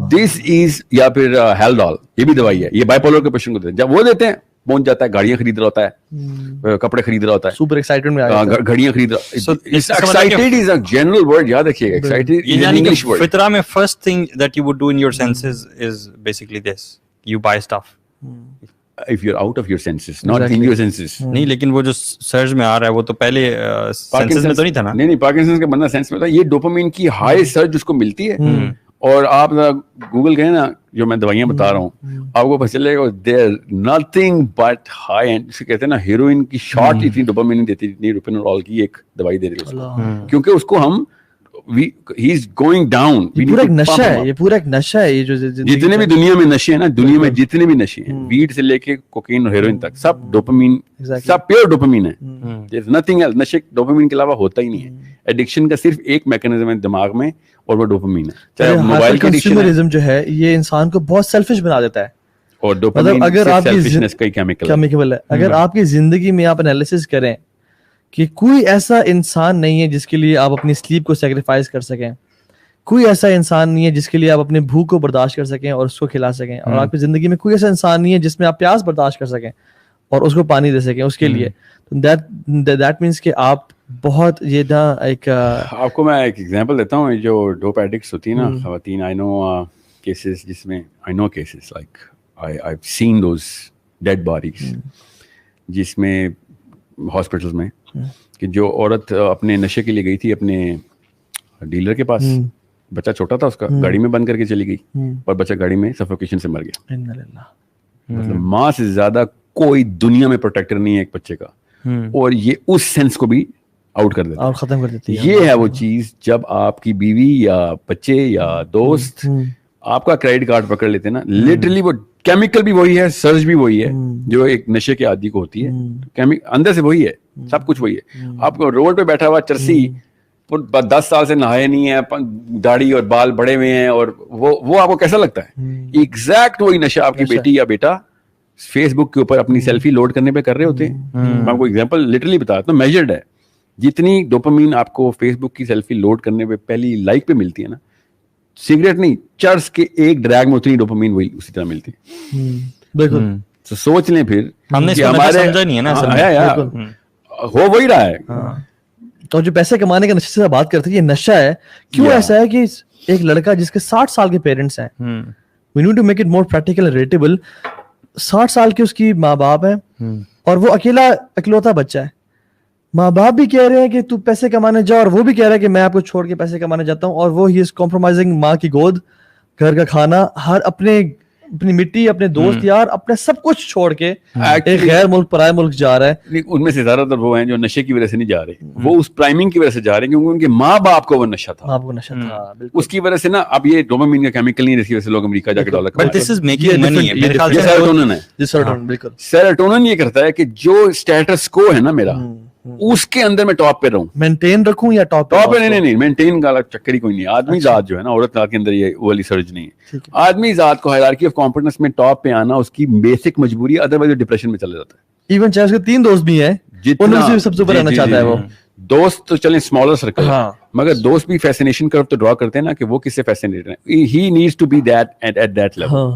دس از, یا پھر ہیلڈال, یہ بھی دوائی ہے, یہ بائی پولر کے پیشنٹ کو دیتے ہیں. جب وہ دیتے ہیں پہنچ جاتا ہے, گاڑیاں خرید رہا ہوتا ہے, کپڑے خرید رہا ہوتا ہے, سپر ایکسائٹمنٹ میں آ جاتا ہے, گھڑیاں خرید رہا. Excited is a general word, یاد رکھیے گا. Excited is an English word. فطرہ میں first thing that you would do in your senses is basically this, you buy stuff. If you're out of your senses, not in your senses. نہیں, لیکن وہ جو سرچ میں آ رہا ہے وہ تو پہلے سینسز میں تو نہیں تھا نا. نہیں, پارکنسن کا بندہ سینس میں ہوتا ہے. یہ ڈوپامین کی ہائی سرچ اس کو ملتی ہے, اور آپ گوگل کریں نا جو میں دوائیاں بتا رہا ہوں, آپ کو پتہ چلے گا دیر نتھنگ بٹ ہائی اینڈ. اسے کہتے ہیں نا ہیروئن کی شارٹ اتنی ڈوپامین نہیں دیتی جتنی روپینورال کی ایک دوائی دے رہی ہے اس کو, کیونکہ اس کو ہم he is going down. یہ پورا ایک نشہ ہے, یہ پورا ایک نشہ ہے. یہ جو جتنے بھی دنیا میں نشے ہیں نا, دنیا میں جتنے بھی نشے ہیں, ویڈ سے لے کے کوکین اور ہیروئن تک, سب ڈوپامین, سب پیور ڈوپامین ہے. there is nothing else. نشے ڈوپامین کے علاوہ ہوتا ہی نہیں ہے. ایڈکشن کا صرف ایک میکینزم ہے دماغ میں, اور وہ ڈوپامین ہے. چاہے موبائل کی کنزیومرزم جو ہے یہ انسان کو بہت سیلفش بنا دیتا ہے. اور ڈوپامین اگر آپ کی کیمیکل ہے, اگر آپ کی زندگی میں آپ انالیسس کریں کہ کوئی ایسا انسان نہیں ہے جس کے لیے آپ اپنی سلیپ کو سیکریفائز کر سکیں, کوئی ایسا انسان نہیں ہے جس کے لیے آپ اپنے بھوک کو برداشت کر سکیں اور اس کو کھلا سکیں, اور آپ کی زندگی میں کوئی ایسا انسان نہیں ہے جس میں آپ پیاس برداشت کر سکیں اور اس کو پانی دے سکیں اس کے لیے. دیٹ مینس کہ آپ بہت یہ نا ایک, آپ کو میں ایک ایگزامپل دیتا ہوں. جو ڈوپ ایڈکٹس ہوتی ہیں نا خواتین, آئی نو کیسز جس میں like I have seen those dead bodies جس میں ہاسپٹلس میں, کہ جو عورت اپنے نشے کے لیے گئی تھی اپنے ڈیلر کے پاس, بچہ چھوٹا تھا اس کا, گاڑی میں بند کر کے چلی گئی اور بچہ گاڑی میں سفوکیشن سے مر گیا. مطلب ماں سے زیادہ کوئی دنیا میں پروٹیکٹر نہیں ہے ایک بچے کا, اور یہ اس سینس کو بھی آؤٹ کر دیتا ہے, ختم کر دیتی ہے. یہ ہے وہ چیز جب آپ کی بیوی یا بچے یا دوست آپ کا کریڈٹ کارڈ پکڑ لیتے ہیں نا, لٹرلی وہ کیمیکل بھی وہی ہے, سرج بھی وہی ہے جو ایک نشے کے عادی کو ہوتی ہے, اندر سے وہی ہے, سب کچھ وہی ہے. آپ کو روڈ پہ بیٹھا ہوا چرسی 10 سال سے نہائے نہیں ہے, داڑھی اور بال بڑے ہوئے ہیں, اور وہ آپ کو کیسا لگتا ہے؟ ایگزیکٹ وہی نشہ آپ کی بیٹی یا بیٹا فیس بک کے اوپر اپنی سیلفی لوڈ کرنے پہ کر رہے ہوتے ہیں. میں آپ کو ایگزامپل لٹرلی بتاتا ہوں, میجرڈ ہے. جتنی ڈوپامین آپ کو فیس بک کی سیلفی لوڈ کرنے پہ پہلی لائک پہ ملتی ہے نا, سگریٹ نہیں, چرس کے ایک ڈریگ میں اتنی ڈوپامین وہی اسی طرح ملتی ہے. بالکل. تو سوچ لیں پھر ہمارے ہو وہی رہا ہے. تو جو پیسے کمانے کے نشے سے بات کرتے ہیں, یہ نشہ ہے. کیوں ایسا ہے کہ ایک لڑکا جس کے 60 سال کے پیرنٹس ہیں, we need to make it more practical and relatable, 60 سال کے اس کی ماں باپ ہیں اور وہ اکلوتا بچہ ہے. ماں باپ بھی کہہ رہے ہیں کہ تو پیسے کمانے جا, اور وہ بھی کہہ رہا ہے کہ میں آپ کو چھوڑ کے پیسے کمانے جاتا ہوں, اور وہ ہی از کمپرومائزنگ ماں کی گود, گھر کا کھانا, ہر اپنی مٹی, اپنے دوست یار, اپنے سب کچھ چھوڑ کے ایک غیر ملک پرائے ملک جا رہا ہے. ان میں سے زیادہ تر وہ ہیں جو نشے کی وجہ سے نہیں جا رہے, وہ اس پرائمنگ کی وجہ سے جا رہے ہیں کیونکہ ان کے ماں باپ کو وہ نشہ تھا, اس کی وجہ سے نا. اب یہ ڈوپامین کا کیمیکل نہیں ہے جس کی وجہ سے لوگ امریکہ جا کے ڈالر کماتے ہیں. سیروٹونن یہ کرتا ہے کہ جو اسٹیٹس کو ہے نا میرا, اس کے اندر میں ٹاپ پہ رہوں, مینٹین رکھوں یا ٹاپ پہ. نہیں, مینٹین کا چکر ہی کوئی نہیں. آدمی ذات جو ہے نا, عورت ذات کے اندر یہ وہ والی سرج نہیں ہے. آدمی ذات کو ہائرارکی آف کمپیٹنس میں ٹاپ پہ آنا اس کی بیسک مجبوری ہے, ادروائز ڈپریشن میں چلا جاتا ہے. ایون چاہے اس کے 3 دوست بھی ہیں, ان میں سے سب سے اوپر آنا چاہتا ہے وہ. دوست تو چلیں اسمالر سرکل, مگر دوست بھی فیسینیشن کرو تو ڈرا کرتے ہیں نا کہ وہ کس سے فیسینیٹ ہیں. He needs to be that at that level.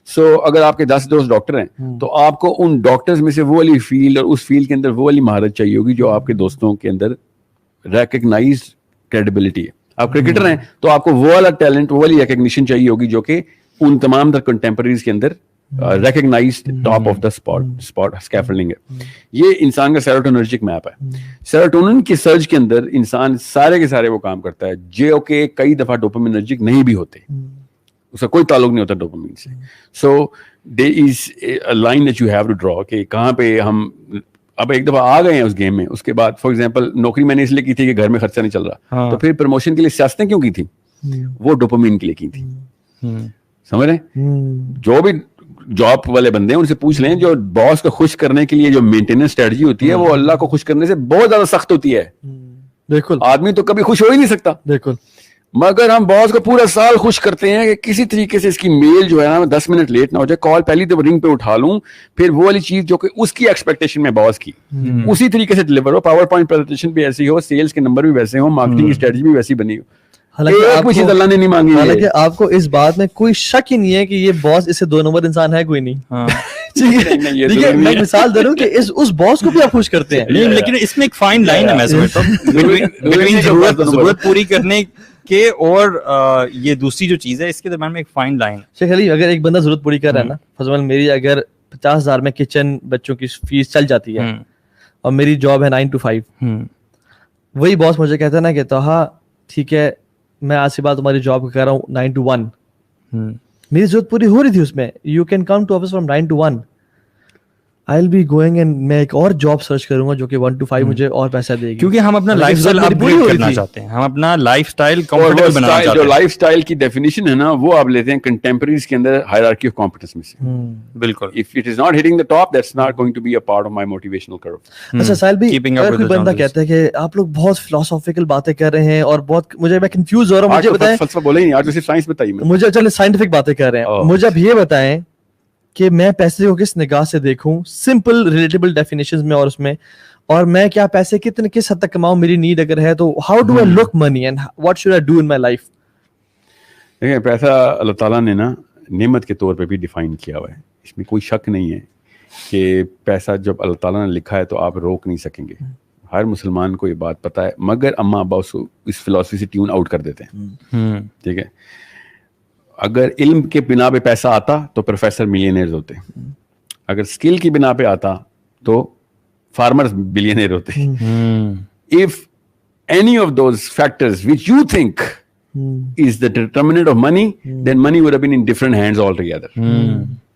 So اگر آپ کے 10 دوست ڈاکٹر ہیں تو آپ کو ان ڈاکٹرز میں سے وہ والی فیلڈ اور اس فیلڈ کے اندر وہ والی مہارت چاہیے ہوگی جو آپ کے دوستوں کے اندر ریکگنائزڈ کریڈیبلٹی ہے. آپ کرکٹر ہیں تو آپ کو وہ والا ٹیلنٹ, وہ والی ریکگنیشن چاہیے ہوگی جو کہ ان تمام تر کنٹمپریریز کے اندر recognised top of the spot scaffolding ہے. یہ انسان کا سیروٹونرجک میپ ہے. سیروٹونن کی سرج کے اندر انسان سارے کے سارے وہ کام کرتا ہے جو کہ کئی دفعہ ڈوپامینرجک نہیں بھی ہوتے, اس کا کوئی تعلق نہیں ہوتا ڈوپامین سے. So there is a line that you have to draw کہ کہاں پہ ہم اب ایک دفعہ آ گئے ہیں اس گیم میں. اس کے بعد فار ایگزامپل نوکری میں نے اس لیے کی تھی کہ گھر میں خرچہ نہیں چل رہا, تو پھر پروموشن کے لیے سیاستیں کیوں کی تھی؟ وہ ڈوپامین کے لیے کی تھی. سمجھ رہے ہیں؟ جو بھی جاب والے بندے ہیں ان سے پوچھ لیں, جو باس کو خوش کرنے کے لیے جو مینٹیننس اسٹریٹجی ہوتی ہے وہ اللہ کو خوش کرنے سے بہت زیادہ سخت ہوتی ہے. بالکل, آدمی تو کبھی خوش ہو ہی نہیں سکتا. بالکل, مگر ہم باس کو پورا سال خوش کرتے ہیں کہ کسی طریقے سے اس کی میل جو ہے نا 10 منٹ لیٹ نہ ہو جائے, کال پہلی تو رنگ پہ اٹھا لوں, پھر وہ والی چیز جو کہ اس کی ایکسپیکٹیشن میں باس کی اسی طریقے سے ڈلیور ہو, پاور پوائنٹ پریزنٹیشن بھی ایسی ہو, سیلز کے نمبر بھی ویسے ہو, مارکیٹنگ کی اسٹریٹجی بھی ویسی بنی ہو. حالانکہ اللہ نے نہیں مانگی. حالانکہ آپ کو اس بات میں کوئی شک ہی نہیں ہے کہ یہ باس اس سے 2 نمبر انسان ہے کوئی نہیں. میں مثال دے رہا ہوں کہ اس باس کو بھی آپ خوش کرتے ہیں, لیکن اس میں ایک فائن لائن ہے میں سمجھتا ہوں ضرورت پوری کرنے کے اور یہ دوسری جو چیز ہے اس کے درمیان میں ایک فائن لائن. شیخ علی, اگر ایک بندہ ضرورت پوری کر رہا ہے نا, فضل میری اگر 50,000 میں کچن بچوں کی فیس چل جاتی ہے اور میری جاب ہے 9 to 5, وہی باس مجھے کہتا ہے نا کہ توہا ٹھیک ہے میں آج سے بعد تمہاری جاب کر رہا ہوں 9 to 1, میری ضرورت پوری ہو رہی تھی اس میں, you can come to office from 9 to 1, I'll be going and میں ایک اور جاب سرچ کروں گا جو کہ 1 to 5 مجھے اور پیسہ دے گی, کیونکہ ہم اپنا لائف اسٹائل اپ گریڈ کرنا چاہتے ہیں, ہم اپنا لائف اسٹائل کمفرٹیبل بنانا چاہتے ہیں. جو لائف اسٹائل کی ڈیفینیشن ہے نا وہ آپ لیتے ہیں کنٹمپریریز کے اندر ہائرارکی آف کمپیٹنس میں سے. بالکل, if it is not hitting the top that's not going to be a part of my motivational curve. اچھا ساحل بھی, اگر کوئی بندہ کہتا ہے کہ آپ لوگ بہت فلسافیکل باتیں کر رہے ہیں اور بہت مجھے میں کنفیوز ہو رہا ہوں, مجھے بتائیں فلسفہ بولے ہی نہیں, آج صرف سائنس بتائیے. مجھے چلے سائنٹیفک باتیں کر رہے ہیں, مجھے اب یہ بتائیں کہ میں پیسے کو کس نگاہ سے دیکھوں, سمپل ریلیٹیبل ڈیفینیشنز میں, اور اس میں اور میں کیا پیسے کس حد تک کماؤں, میری نیڈ اگر ہے تو how do I look money and what should I do in my life. دیکھیں پیسہ اللہ تعالیٰ نے نا نعمت کے طور پہ بھی ڈیفائن کیا ہوا ہے, اس میں کوئی شک نہیں ہے کہ پیسہ جب اللہ تعالیٰ نے لکھا ہے تو آپ روک نہیں سکیں گے. ہر مسلمان کو یہ بات پتہ ہے, مگر اماں ابا اس فلاسفی سے ٹیون آؤٹ کر دیتے ہیں. ٹھیک ہے, اگر علم کے بنا پہ پیسہ آتا تو پروفیسر ملینئرز ہوتے, اگر اسکل کی بنا پہ آتا تو فارمرز بلینئر ہوتے. If any of those factors which you think is the determinant of money, then money would have been in different hands altogether.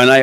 And I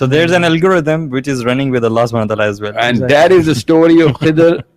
So there's an algorithm which is running with Allah subhanahu wa ta'ala as well. And that is the story of Khidr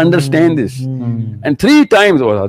understand this. And 3 times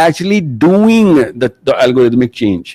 actually doing the algorithmic change.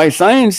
By science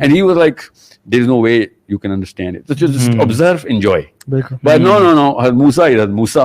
And he was like, there is no way you can understand it. So just observe, enjoy. But no, Musa is Musa.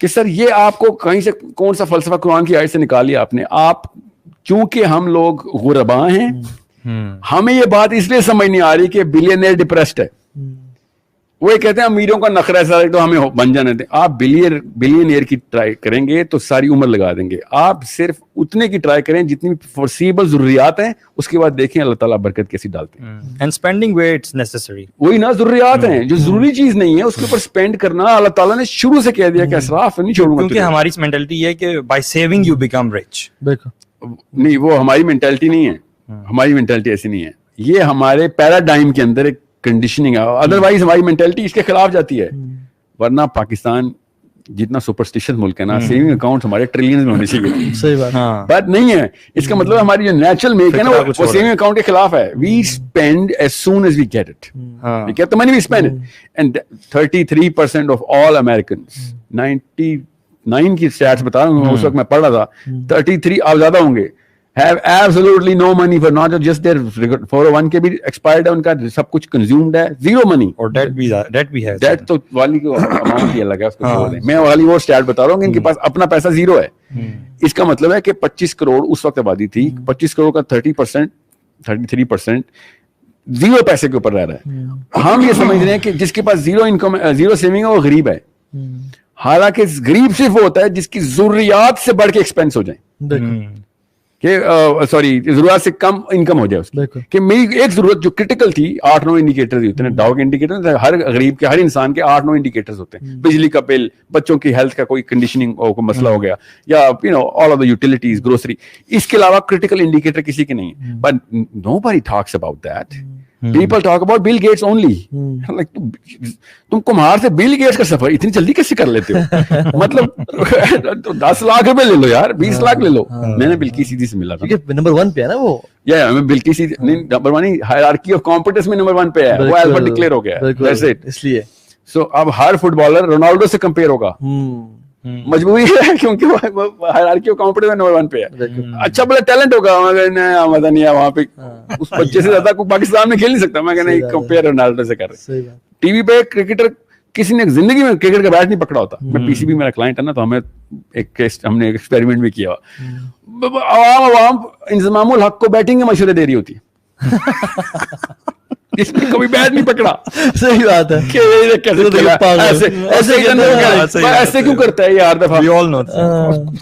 کہ سر یہ آپ کو کہیں سے کون سا فلسفہ قرآن کی آیت سے نکال لیا آپ نے. آپ چونکہ ہم لوگ غربا ہیں, ہمیں یہ بات اس لیے سمجھ نہیں آ رہی کہ بلینئر ڈپریسڈ ہے. وہ یہ کہتے ہیں امیروں کا نخرہ ہے تو ہمیں بن جانے دیں. آپ بلینئر کی ٹرائی کریں گے تو ساری عمر لگا دیں گے. آپ صرف اتنے کی ٹرائی کریں جتنی فورسیبل ضروریات ہیں, اس کے بعد دیکھیں اللہ تعالیٰ برکت کیسی ڈالتے ہیں. And spending where it's necessary, وہی نا ضروریات ہیں, جو ضروری چیز نہیں ہے اس کے اوپر اسپینڈ کرنا اللہ تعالیٰ نے شروع سے کہہ دیا کہ اسراف نہیں چھوڑوں گا. کیونکہ ہماری مینٹلٹی یہ ہے کہ by saving you become rich. نہیں, وہ ہماری مینٹلٹی نہیں ہے. ہماری مینٹلٹی ایسی نہیں ہے. یہ ہمارے پیراڈائم کے اندر ایک کنڈیشننگ ہے. ادروائز ہماری مینٹلٹی اس کے خلاف جاتی ہے. ورنہ پاکستان جتنا سپرسٹیشن ملک ہے نا, سیونگ اکاؤنٹ ہمارے ٹریلینز میں ہونے چاہیے. صحیح بات, بات نہیں ہے. اس کا مطلب ہماری جو نیچرل میک ہے نا وہ سیونگ اکاؤنٹ کے خلاف ہے. We spend as soon as we get it. We get the money, we spend it. And 33% of all Americans, 99 کی اسٹیٹس بتا رہا ہوں, اس وقت میں پڑھ رہا تھا, 33 آپ زیادہ ہوں گے, have absolutely no money for not just their 401 کے بھی ایکسپائرڈ ہے, ان کا سب کچھ کنزیومڈ ہے, زیرو منی. اور ڈیٹ بھی ہے. ڈیٹ تو والی کو اماؤنٹ ہی الگ ہے, اس کو چھوڑ دیں. میں والی وہ اسٹیٹ بتا رہا ہوں کہ ان کے پاس اپنا پیسہ زیرو ہے. اس کا مطلب ہے کہ 25 کروڑ اس وقت آبادی تھی, 25 کروڑ کا 33% زیرو پیسے کے اوپر رہ رہا ہے. ہم یہ سمجھ رہے ہیں کہ جس کے پاس زیرو انکم, زیرو سیونگ ہے, وہ غریب ہے. حالانکہ غریب صرف وہ ہوتا ہے جس کی ضروریات سے بڑھ کے ایکسپینس ہو جائیں, کہ سوری ضرورت سے کم انکم ہو جائے اس کی. کہ میری ایک ضرورت جو کرٹیکل تھی, 8-9 انڈیکیٹر ہوتے ہیں, ڈاؤ کے انڈیکیٹر ہر غریب کے, ہر انسان کے 8-9 انڈیکیٹرز ہوتے ہیں. بجلی کا بل, بچوں کی ہیلتھ کا کوئی کنڈیشننگ کوئی مسئلہ ہو گیا, یا all of the utilities, grocery. اس کے علاوہ کرٹیکل انڈیکیٹر کسی کے نہیں ہے. But nobody talks about that. People talk about Bill Gates only. Like, تم کمہار سے بل گیٹس کا سفر اتنی جلدی کیسے کر لیتے ہو؟ مطلب 10 لاکھ روپے لے لو یار, 20 لاکھ لے لو. میں نے بلکی سیدھی سے ملا تھا, نمبر 1 پہ ہے نا وہ. یا میں بلکی سیدھی نہیں, نمبر 1 ہائرارکی آف کمپیٹنس میں نمبر 1 پہ ہے. وہ البرٹ ڈکلیئر ہو گیا ہے, اس لیے. سو اب ہر فٹ بالر رونالڈو سے کمپیئر ہوگا, مجبوری ہے, کیونکہ وہ ہائرارکی آف کمپیٹنس میں نمبر 1 پہ ہے. اچھا بڑا ٹیلنٹ ہوگا, مگر مزہ نہیں ہے وہاں پہ, اس بچے سے زیادہ کوئی پاکستان میں کھیل نہیں سکتا. میں کہنا کمپیئر رونالڈو سے کر رہے. ٹی وی پہ کرکٹر کسی نے زندگی میں کرکٹ کا بیٹ نہیں پکڑا ہوتا. میں پی سی بی میرا کلائنٹ ہے نا, تو ہم نے ایکسپیریمنٹ بھی کیا. عوام انضمام الحق کو بیٹنگ کے مشورے دے رہی ہوتی ہے, اس نے کبھی بیٹ نہیں پکڑا. صحیح بات ہے, ایسے کیوں کرتا ہے یار دفعہ.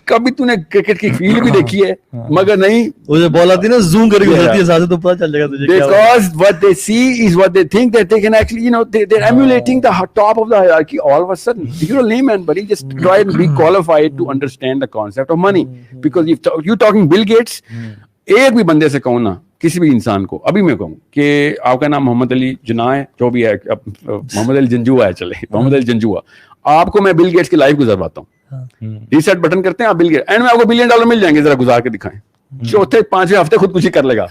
کبھی تو نے کرکٹ کی فیلڈ بھی دیکھی ہے, مگر نہیں, وہ بال آتی ہے نا زوم کر کے گزرتی ہے ساتھ, تو پتہ چل جائے گا تجھے. Because what they see is what they think that they can actually, they're emulating the top of the hierarchy all of a sudden. You're a layman, buddy. Just try and be qualified to understand the concept of money. Because if you're talking Bill Gates, ایک بھی بندے سے کہوں نا, کسی بھی انسان کو ابھی میں کہوں کہ آپ کا نام محمد علی جناح ہے, جو بھی ہے, محمد علی جنجوا ہے, چلے محمد علی جنجوا, آپ کو میں بل گیٹس کی لائف گزرواتا ہوں. ریسیٹ بٹن کرتے ہیں آپ بل گیٹس, اینڈ میں آپ کو $1 بلین مل جائیں گے, ذرا گزار کے دکھائیں. چوتھے 5ویں ہفتے خودکشی کر لے گا,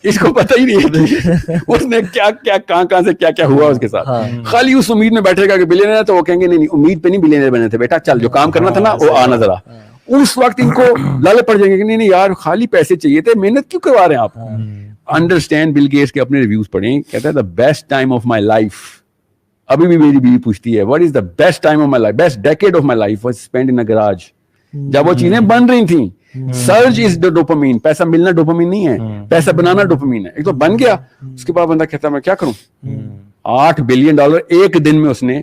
اس کو پتہ ہی نہیں ہے اس نے کیا کیا کہاں سے کیا ہوا اس کے ساتھ. خالی اس امید میں بیٹھے گا کہ بلینئر ہے, تو وہ کہیں گے نہیں امید پہ نہیں بلینئر بنے تھے بیٹا, چل جو کام کرنا تھا نا وہ آنا ذرا. اس وقت ان کو لالے پڑ جائیں گے کہ نہیں یار خالی پیسے چاہیے تھے, محنت کیوں کروا رہے ہیں آپ. انڈرسٹینڈ, بل گیٹس کے اپنے ریویوز پڑھیں, کہتا ہے the best time of my life. ابھی بھی میری بیوی پوچھتی ہے what is the best time of my life, best decade of my life was spend in a grudge. جب وہ چیزیں بن رہی تھیں, سرج از ڈوپامین, پیسہ ملنا ڈوپامین نہیں ہے, پیسہ بنانا ڈوپامین ہے. ایک تو بن گیا, اس کے بعد بندہ کہتا ہے میں کیا کروں. $8 بلین ایک دن میں اس نے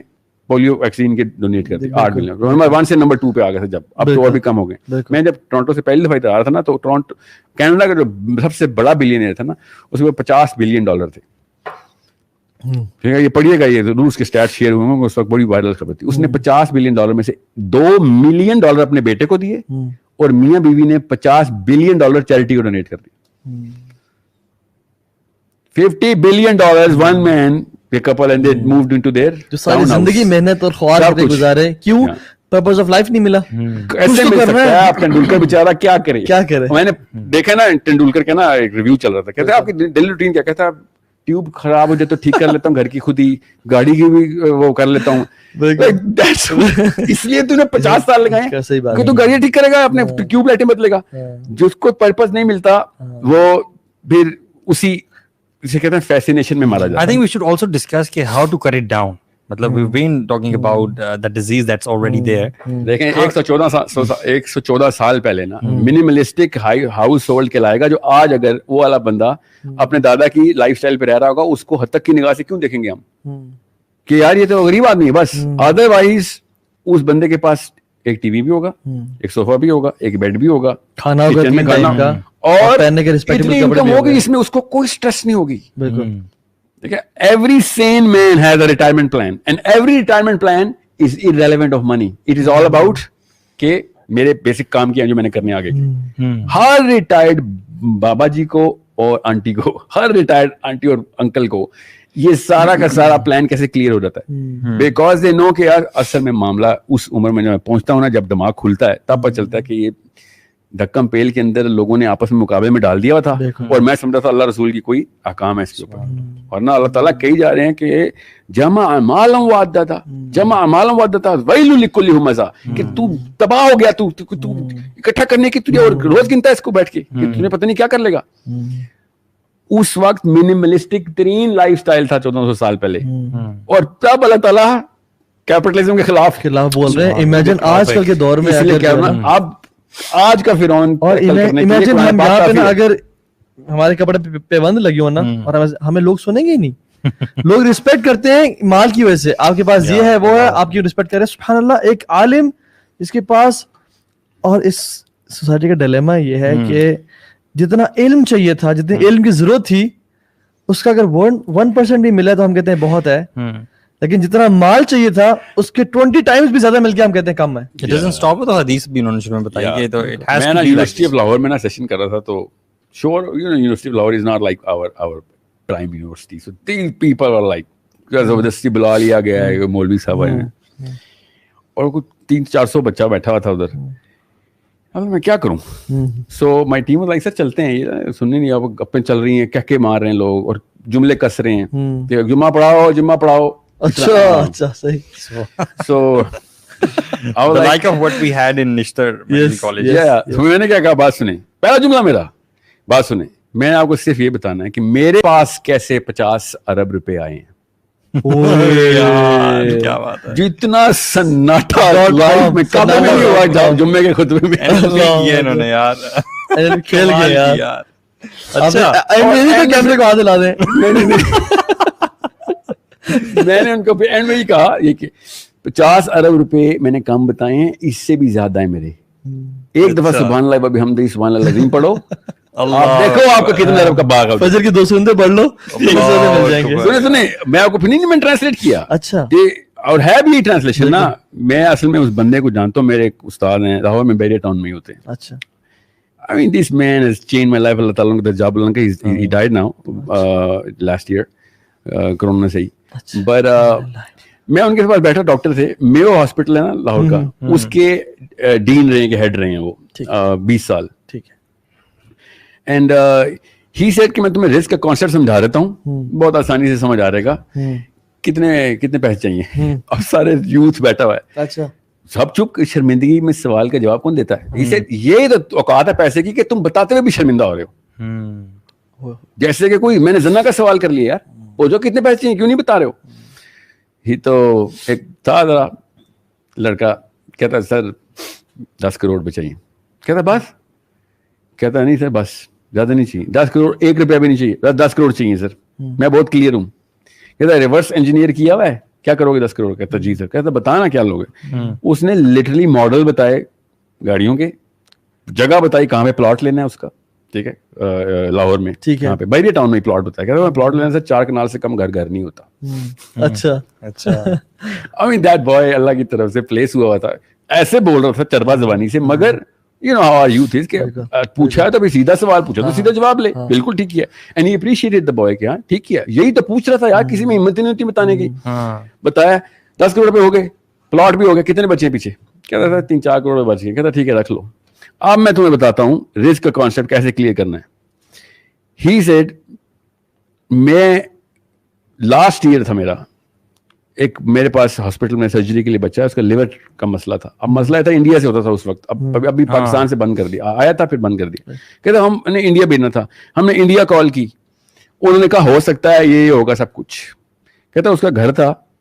پولیو ویکسین کے ڈونیٹ کرتے, 8 بلین. نمبر 1 سے نمبر 2 پہ آ گئے تھے جب, اب تو اور بھی کم ہو گئے. میں جب ٹورنٹو سے پہلی دفعہ ادھر آ رہا تھا نا, تو ٹورنٹو کینیڈا کا جو سب سے بڑا بلینئر تھا نا, اس میں $50 بلین تھے. ٹھیک ہے, یہ پڑھیے گا, یہ روس کے اسٹیٹ شیئر ہوئے ہیں, اس وقت بڑی وائرل خبر تھی. اس نے $50 بلین میں سے $2 ملین اپنے بیٹے کو دیے, اور میاں بیوی نے $50 بلین چیریٹی کو ڈونیٹ کر دی. $50 billion one man couple and they moved into their جو ساری زندگی محنت اور خوار کرتے گزارے, کیوں پرپز آف لائف نہیں ملا. ایسے مل سکتا ہے. آپ ٹینڈولکر بیچارہ کیا کرے. میں نے دیکھا نا ٹینڈولکر کا نا ایک ریویو چل رہا تھا, کہتے ہیں آپ کی ڈیلی روٹین کیا, کہتا ہے ٹیوب خراب ہو جائے تو ٹھیک کر لیتا ہوں, گھر کی خود ہی, گاڑی کی بھی وہ کر لیتا ہوں. اس لیے تو نے 50 سال لگائے کہ تو گاڑی ٹھیک کرے گا, اپنے ٹیوب لائٹیں بدلے گا. جس کو پرپز نہیں ملتا وہ پھر اسی اسے کہتے ہیں فیسینیشن میں مارا جاتا ہے. I think we should also discuss کہ how to cut it down. مطلب we've been talking about the disease that's already there. دیکھیں 114 سال پہلے نا منیملسٹک ہاؤس ہولڈ کہلائے گا, جو آج اگر وہ والا بندہ اپنے دادا کی لائف سٹائل پہ رہ رہا ہوگا, اس کو حد تک کی نگاہ سے کیوں دیکھیں گے ہم کہ یار یہ تو غریب آدمی ہے بس. ادر وائز اس بندے کے پاس ایک ٹی وی بھی ہوگا, ایک صوفہ بھی ہوگا, ایک بیڈ بھی ہوگا, کھانا ہوگا, اور اتنی انکم ہوگی جس میں اس کو کوئی اسٹریس نہیں ہوگی. بالکل. Every sane man has a retirement plan, and every retirement plan is irrelevant of money. It is all about کہ میرے بیسک کام کیا جو میں نے کرنے آگے کی. ہر ریٹائرڈ بابا جی کو اور آنٹی کو, ہر ریٹائرڈ آنٹی اور انکل کو یہ سارا کا سارا پلان کیسے کلیئر ہو جاتا ہے, بیکاز دے نو کہ یار اصل میں معاملہ اس عمر میں جب میں پہنچتا ہوں نا, جب دماغ کھلتا ہے تب پتہ چلتا ہے کہ یہ دھکم پیل کے اندر لوگوں نے آپس میں مقابلے میں ڈال دیا ہوا تھا, اور میں سمجھتا تھا اللہ رسول کی کوئی احکام ہے اس کے اوپر, اور نہ اللہ تعالیٰ کہی جا رہے ہیں کہ جمع اعمالا وعدتا ویل لکل ہمزہ, کہ تو تباہ ہو گیا, تو اکٹھا کرنے کی تجھے, اور روز گنتا ہے اس کو بیٹھ کے کہ تجھے پتہ نہیں کیا کر لے گا. اس وقت منیملسٹک ترین لائف سٹائل تھا 1400 سال پہلے, اور تب اللہ تعالیٰ کیپٹلزم کے خلاف بول رہے ہیں. امیجن آج کل کے دور میں اب آج کا فرعون, اور امیجن ہم یہاں پہ نا اگر ہمارے کپڑے پہ بند لگی ہو نا, اور ہمیں لوگ سنیں گے ہی نہیں. لوگ ریسپیکٹ کرتے ہیں مال کی وجہ سے, آپ کے پاس یہ ہے وہ ہے, آپ کی ریسپیکٹ کرے. سبحان اللہ, ایک عالم جس کے پاس, اور اس سوسائٹی کا ڈیلیما یہ ہے کہ جتنا علم چاہیے تھا, جتنی علم کی ضرورت تھی, اس کا اگر 1% بھی ملا تو ہم کہتے ہیں بہت ہے, لیکن جتنا مال چاہیے تھا اس کے 20 ٹائمز بھی زیادہ مل کے ہم کہتے ہیں کم ہے. It doesn't stop with the حدیث بھی انہوں نے شروع میں بتائی کہ تو it has to be. میں یونیورسٹی آف لاہور میں نا سیشن کر رہا تھا, تو sure you know University of Lahore is not like our prime university, so these people are like زبردستی بلا لیا گیا ہے, مولوی صاحب آئے ہیں اور کچھ 300-400 بچہ بیٹھا ہوا تھا ادھر. اب میں کیا کروں, سو مائی ٹیم واز لائک سر چلتے ہیں, یہ سننے نہیں, اب گپیں چل رہی ہیں, کہہ کے مار رہے ہیں لوگ اور جملے کس رہے ہیں کہ جمعہ پڑھاؤ. اچھا صحیح. So I was like of what we had in Nishtar college. میں نے کیا کہا, بات سنیں, پہلا جملہ میرا, بات سنیں, میں نے آپ کو صرف یہ بتانا ہے کہ میرے پاس کیسے 50 ارب روپے آئے ہیں. کیا بات ہے, جتنا سناٹا لائف میں کبھی نہیں ہوا جمعے کے خطبے میں. یہ انہوں نے یار کھیل گیا یار. اچھا کیمرے کو ہاتھ لا دیں. میں نے ان کو اینڈ میں ہی کہا یہ کہ 50 ارب روپے میں نے کم بتائے ہیں, اس سے بھی زیادہ ہیں میرے. ایک دفعہ سبحان اللہ بحمدہ سبحان اللہ العظیم پڑھو, آپ دیکھو آپ کو کتنے ارب کا باغ ہے. فجر کی 2 سنتے پڑھ لو, مل جائیں گے. سنیں میں آپ کو پھر نہیں, میں ٹرانسلیٹ کیا. اچھا, اور ہے بھی ٹرانسلیشن نا. میں اصل میں اس بندے کو جانتا ہوں, میرے ایک استاد ہیں لاہور میں, بیریا ٹاؤن میں ہی ہوتے ہیں. اچھا. I mean this man has changed my life. اللہ تعالیٰ کا جاب اللہ کا, he died now last year corona سے ہی. But میں ان کے پاس بیٹھا, ڈاکٹر تھے, میو ہاسپٹل ہے نا لاہور کا, اس کے ڈین رہے ہیں, کہ ہیڈ رہے ہیں وہ 20 سال. ٹھیک ہے. اینڈ ہی سیڈ کہ میں تمہیں رسک کا کانسیپٹ سمجھا دیتا ہوں, بہت آسانی سے سمجھ آ رہے گا, کتنے پیسے چاہیے. اب سارے یوتھ بیٹھا ہوا ہے. اچھا. سب چپ, شرمندگی میں سوال کا جواب کون دیتا ہے. یہ تو اوقات ہے پیسے کی کہ تم بتاتے ہوئے بھی شرمندہ ہو رہے ہو. جیسے کہ کوئی میں نے زنا کا سوال کر لیا, یار وہ جو کتنے پیسے چاہیے کیوں نہیں بتا رہے ہو. ہی تو ایک تھا ذرا لڑکا, کہتا سر 10 کروڑ روپے چاہیے. کہتا بس, کہتا نہیں سر بس زیادہ نہیں چاہیے, 10 کروڑ 1 روپیہ بھی نہیں چاہیے, 10 کروڑ چاہیے سر, میں بہت کلیئر ہوں. کہتا ریورس انجینئر کیا ہوا ہے, کیا کرو گے 10 کروڑ. کہتا جی سر. کہتا بتانا کیا لوگے. اس نے لٹرلی ماڈل بتائے گاڑیوں کے, جگہ بتائی کہاں پہ پلاٹ لینا ہے اس کا, ٹھیک ہے, لاہور میں, یہاں پہ بیریا ٹاؤن میں پلاٹ بتایا. کہتا پلاٹ لینے سے 4 کنال سے کم گھر نہیں ہوتا. اچھا اچھا. I mean that boy اللہ کی طرف سے پلیس ہوا ہوا تھا, ایسے بول رہا تھا چربا زبانی سے, مگر you know how our youth is کہ پوچھا ہے تو بھی سیدھا سوال پوچھا تو سیدھا جواب لے. بالکل ٹھیک کیا. And he appreciated the boy کہ ہاں ٹھیک کیا, یہی تو پوچھ رہا تھا یار, کسی میں ہمت نہیں ہوتی بتانے کی. بتایا 10 کروڑ روپے ہو گئے, پلاٹ بھی ہو گیا, کتنے بچے پیچھے. کہتا تھا 3-4 کروڑ بچ گئے. کہتا ٹھیک ہے رکھ لو. اب میں تمہیں بتاتا ہوں رسک کا کانسیپٹ کیسے کلیئر کرنا ہے. ہی سیڈ میں لاسٹ ایئر تھا میرا, ایک میرے پاس ہاسپٹل میں سرجری کے لیے بچہ ہے, اس کا لیور کا مسئلہ تھا. اب مسئلہ تھا انڈیا سے ہوتا تھا اس وقت, ابھی پاکستان سے بند کر دیا, آیا تھا پھر بند کر دیا. کہتا ہم نے انڈیا بھیجنا تھا, ہم نے انڈیا کال کی, انہوں نے کہا ہو سکتا ہے یہ ہوگا سب کچھ. کہتا اس کا گھر تھا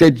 that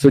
So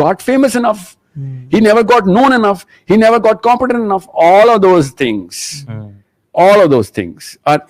got famous enough, he never got known enough, he never got competent enough. All of those things are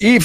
if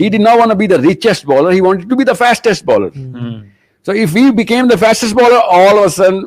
He did not want to be the richest bowler, he wanted to be the fastest bowler. So if we became the fastest bowler, all of a sudden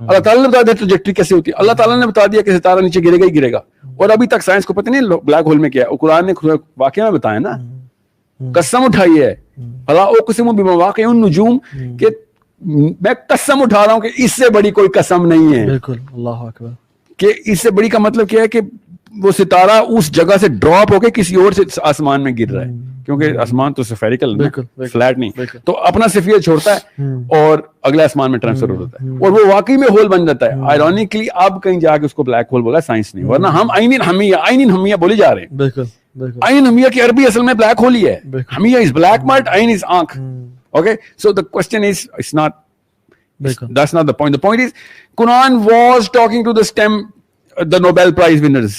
اللہ تعالیٰ نے بتا دیا ٹریجیکٹری کیسے ہوتی ہے, اللہ تعالیٰ نے بتا دیا کہ ستارہ نیچے گرے گا ہی گرے گا, اور ابھی تک سائنس کو پتہ نہیں بلیک ہول میں کیا ہے. قرآن نے واقعہ میں بتایا نا, قسم اٹھائی ہے, فلا اقسم بمواقع النجوم, کہ میں قسم اٹھا رہا ہوں کہ اس سے بڑی کوئی قسم نہیں ہے. بالکل, اللہ اکبر. کہ اس سے بڑی کا مطلب کیا ہے کہ وہ ستارہ اس جگہ سے ڈراپ ہو کے کسی اور سے آسمان میں گر رہا ہے, کیونکہ آسمان تو سفیریکل ہے, فلیٹ نہیں, تو اپنا سفیر چھوڑتا ہے اور اگلے آسمان میں ٹرانسفر ہو جاتا ہے, اور وہ واقعی میں ہول بن جاتا ہے. آئرونیکلی اب کہیں جا کے اس کو بلیک ہول بولا سائنس نے, ورنہ ہم عین حمیہ بولے جا رہے ہیں. بالکل عین حمیہ کی عربی اصل میں بلیک ہول ہی ہے. حمیہ از بلیک مارٹ, عین از آنکھ. Okay, so the question is, that's not the point. The point is, Quran was talking to the Nobel Prize winners.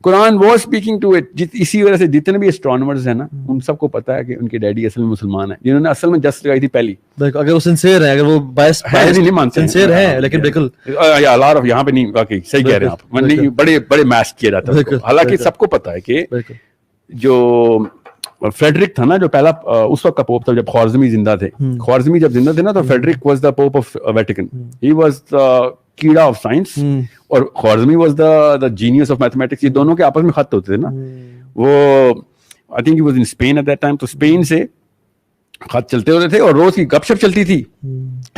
Quran was speaking to it. اسی وجہ سے جتنے بھی astronomers ہیں نا, ان سب کو پتا ہے کہ ان کے ڈیڈی اصل میں مسلمان ہیں, جنہوں نے اصل میں جسٹ لگائی تھی پہلی. اگر وہ سنسیئر ہیں, اگر وہ بائس نہیں مانتے ہیں, سنسیئر ہیں, لیکن بالکل یہاں پہ نہیں, واقعی صحیح کہہ رہے ہیں آپ, بڑے میس کیا جاتا ہے. حالانکہ سب کو پتا ہے کہ جو فریڈرک تھا نا, جو پہلا اس وقت کا پوپ تھا جب خوارزمی زندہ تھے, خوارزمی جب زندہ تھے نا, تو Frederick was the pope of Vatican. He was the کیڑا آف سائنس, اور Khwarizmi was the genius of mathematics. یہ دونوں کے آپس میں خط ہوتے تھے نا. وہ I think he was in Spain at that time, تو اسپین سے خط چلتے ہوتے تھے اور روز کی گپ شپ چلتی تھی,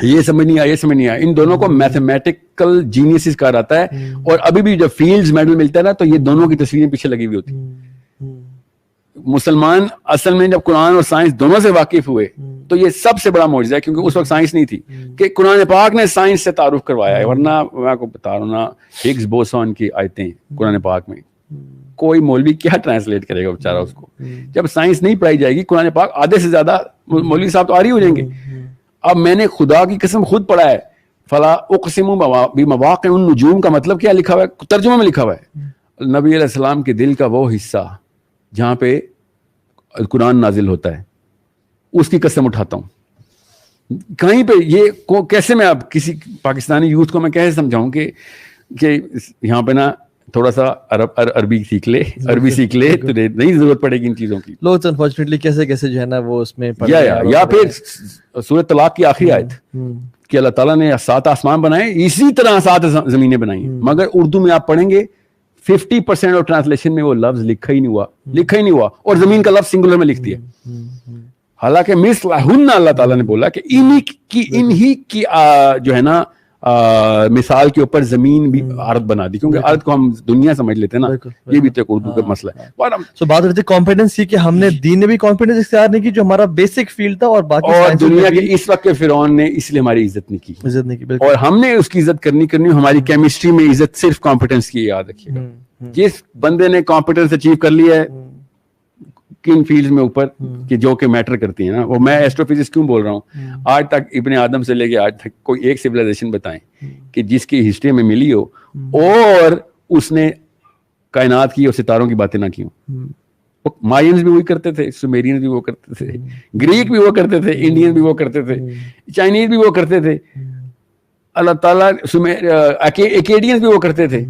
یہ سمجھ نہیں آیا, یہ سمجھ نہیں آیا. ان دونوں کو میتھمیٹیکل جینیسز کہا جاتا ہے, اور ابھی بھی جب فیلڈز میڈل ملتا ہے نا, تو یہ دونوں کی تصویریں پیچھے لگی ہوئی ہوتی. مسلمان اصل میں جب قرآن اور سائنس دونوں سے واقف ہوئے, تو یہ سب سے بڑا معجزہ ہے, کیونکہ اس وقت سائنس نہیں تھی, کہ قرآن پاک نے سائنس سے تعارف کروایا ہے. ورنہ میں آپ کو بتا رہا ہوں نا, ہگز بوسون کی آیتیں قرآن پاک میں, کوئی مولوی کیا ٹرانسلیٹ کرے گا بیچارہ اس کو. جب سائنس نہیں پڑھائی جائے گی, قرآن پاک آدھے سے زیادہ مولوی صاحب تو آری ہو جائیں گے. اب میں نے خدا کی قسم خود پڑھا ہے, فلا اقسم بمواقع النجوم کا مطلب کیا لکھا ہوا ہے, ترجمہ میں لکھا ہوا ہے, نبی علیہ السلام کے دل کا وہ حصہ جہاں پہ قرآن نازل ہوتا ہے, اس کی قسم اٹھاتا ہوں. کہیں پہ یہ کیسے میں اب کسی پاکستانی یوتھ کو میں کیسے سمجھاؤں کہ یہاں پہ نا تھوڑا سا عربی سیکھ لے تو نہیں ضرورت پڑے گی ان چیزوں کی. لوگ انفارچونیٹلی کیسے جو ہے نا وہ اس میں یا پھر سورۃ طلاق کی آخری آیت کہ اللہ تعالیٰ نے 7 آسمان بنائے, اسی طرح 7 زمینیں بنائی, مگر اردو میں آپ پڑھیں گے 50% آف ٹرانسلیشن میں وہ لفظ لکھا ہی نہیں ہوا, اور زمین کا لفظ سنگولر میں لکھ دیا. حالانکہ مثلہن اللہ تعالیٰ نے بولا کہ انہی کی جو ہے نا مثال کے اوپر زمین بھی ارض بنا دی, کیونکہ ارض کو ہم دنیا سمجھ لیتے ہیں نا, یہ بھی تو ایک اردو کا مسئلہ ہے. سو بات ہوتی ہے کانفیڈنس کی, کہ ہم نے دین نے بھی کانفیڈنس اختیار نہیں کی جو ہمارا بیسک فیلڈ تھا, اور باقی اور دنیا کے اس وقت کے فرعون نے اس لیے ہماری عزت نہیں کی, اور ہم نے اس کی عزت کرنی. ہماری کیمسٹری میں عزت صرف کمپیٹنس کی, یاد رکھیے گا. جس بندے نے کمپیٹنس اچیو کر لی ہے کن فیلڈز میں اوپر کہ جو کہ میٹر کرتی ہیں نا, وہ میں ایسٹرو فزکس کیوں بول رہا ہوں, آج تک ابن آدم سے لے کے آج تک کوئی ایک سویلائزیشن بتائیں کہ جس کی ہسٹری میں ملی ہو اور اس نے کائنات کی اور ستاروں کی باتیں نہ کی ہوں. مائنز بھی وہی کرتے تھے, سومیرینز بھی وہ کرتے تھے, گریک بھی وہ کرتے تھے, انڈین بھی وہ کرتے تھے, چائنیز بھی وہ کرتے تھے, اللہ تعالیٰ ایکیڈینز بھی وہ کرتے تھے.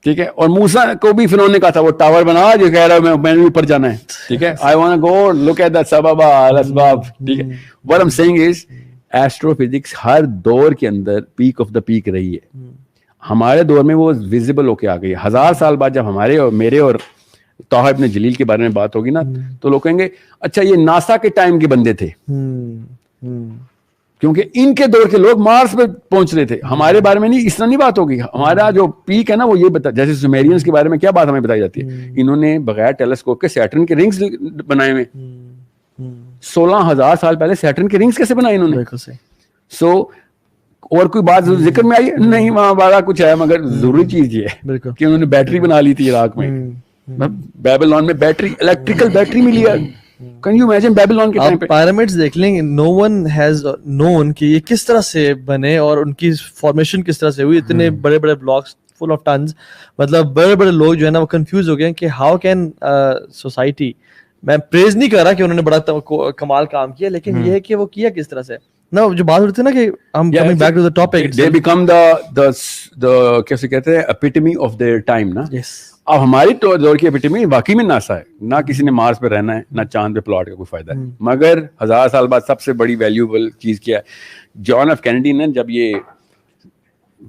ٹھیک ہے, اور موسیٰ کو بھی فرعون نے کہا تھا وہ ٹاور بنا جو کہہ رہا ہے میں نے اوپر جانا ہے. ٹھیک ہے, I want to go look at the سبب الاسباب. ٹھیک ہے, what I'm saying is astrophysics ہر دور کے اندر پیک آف دا پیک رہی ہے. ہمارے دور میں وہ ویزیبل ہو کے آ گئی. 1000 سال بعد جب ہمارے اور میرے اور طه ابن جلیل کے بارے میں بات ہوگی نا, تو لوگ کہیں گے اچھا یہ ناسا کے ٹائم کے بندے تھے, کیونکہ ان کے دور کے لوگ مارس پہ پہنچ رہے تھے. ہمارے بارے میں نہیں, اس طرح نہیں بات ہوگی. ہمارا جو پیک ہے نا وہ یہ بتا, جیسے سومیرینز کے بارے میں کیا بات ہمیں بتائی جاتی ہے, انہوں نے بغیر ٹیلیسکوپ کے سیٹرن کے رنگز بنائے ہوئے. 16,000 سال پہلے سیٹرن کے رنگز کیسے بنائے انہوں نے. سو اور کوئی بات ذکر میں آئی نہیں, وہاں بڑا کچھ ہے, مگر ضروری چیز یہ ہے کہ انہوں نے بیٹری بنا لی تھی عراق میں, بیبلون میں بیٹری, الیکٹریکل بیٹری ملی ہے. Can you imagine Babylon کے ٹائم پہ پyramids دیکھ لیں, no one has known کہ یہ کس طرح سے بنے اور ان کی فارمیشن کس طرح سے ہوئی. اتنے بڑے بڑے بلاکس فل آف ٹنز, مطلب بڑے بڑے لوگ جو ہے نا وہ کنفیوز ہو گئے کہ ہاؤ کین سوسائٹی, میں پریز نہیں کر رہا کہ انہوں نے بڑا کمال کام کیا, لیکن یہ ہے کہ وہ کیا کس طرح سے نا, جو بات ہوتی ہے نا کہ ہم coming back to the topic, they become the کیسے کہتے ہیں epitome of their time نا. اب ہماری دور کی ایپیٹمی واقعی میں ناسا ہے, نہ کسی نے مارس پہ رہنا ہے, نہ چاند پہ پلاٹ کا کوئی فائدہ ہے. مگر 1000 سال بعد سب سے بڑی ویلیوبل چیز کیا ہے, جان ایف کینیڈی نے جب یہ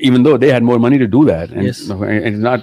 even though they had more money to do that, and yes. It's not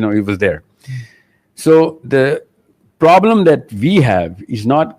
it was there. So the problem that we have is not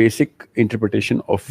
basic interpretation of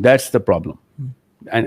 That's the problem. And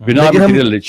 we're not material rich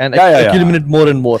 and accumulate more and more.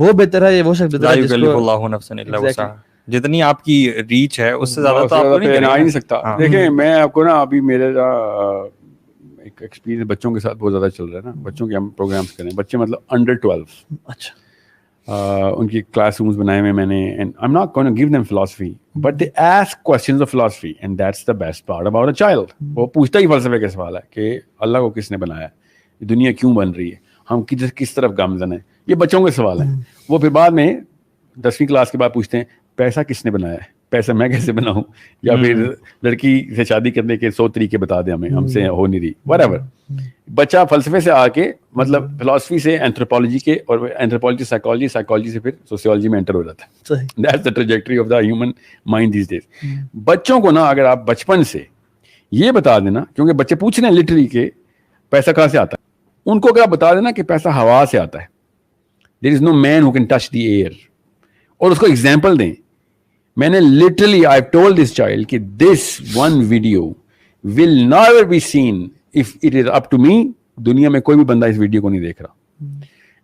وہ بہتر ہے, وہ شخص بہتر ہے جس کو اللہ نفسا الا وسعها, جتنی آپ کی ریچ ہے اس سے زیادہ تو آپ کو نہیں آ ہی نہیں سکتا. دیکھیں میں آپ کو نا ابھی میرے ایک ایکسپیرینس بچوں کے ساتھ بہت زیادہ چل رہا ہے نا, بچوں کے ہم پروگرامس کریں, بچے مطلب انڈر 12. اچھا ان کی کلاس رومز بنائے ہوئے میں نے, and I'm not going to give them philosophy, but they ask questions of philosophy, and that's the best part about a child. وہ پوچھتا ہی فلسفے کے سوال ہے کہ اللہ کو کس نے بنایا, یہ دنیا کیوں بن رہی ہے, ہم کس طرف گامزن ہیں, یہ بچوں کے سوال ہیں. وہ پھر بعد میں 10ویں کلاس کے بعد پوچھتے ہیں پیسہ کس نے بنایا ہے, پیسہ میں کیسے بناؤں, یا پھر لڑکی سے شادی کرنے کے 100 طریقے بتا دیں ہمیں, ہم سے ہو نہیں رہی, whatever. بچہ فلسفے سے آ کے مطلب فلسفی سے اینتھروپولوجی کے, اور اینتھروپولوجی سائیکالوجی, سائیکالوجی سے پھر سوسیولوجی میں انٹر ہو جاتا ہے. That's the trajectory of the human mind these days. بچوں کو نا اگر آپ بچپن سے یہ بتا دینا, کیونکہ بچے پوچھ رہے ہیں لٹرلی کہ پیسہ کہاں سے آتا ہے, ان کو اگر آپ بتا دینا کہ پیسہ ہوا سے آتا ہے, there is no man who can touch the air, اور اس کو ایگزامپل دیں. میں نے literally I've told this child کہ this one video will never be seen if it is up to me. دنیا میں کوئی بھی بندہ اس ویڈیو کو نہیں دیکھ رہا.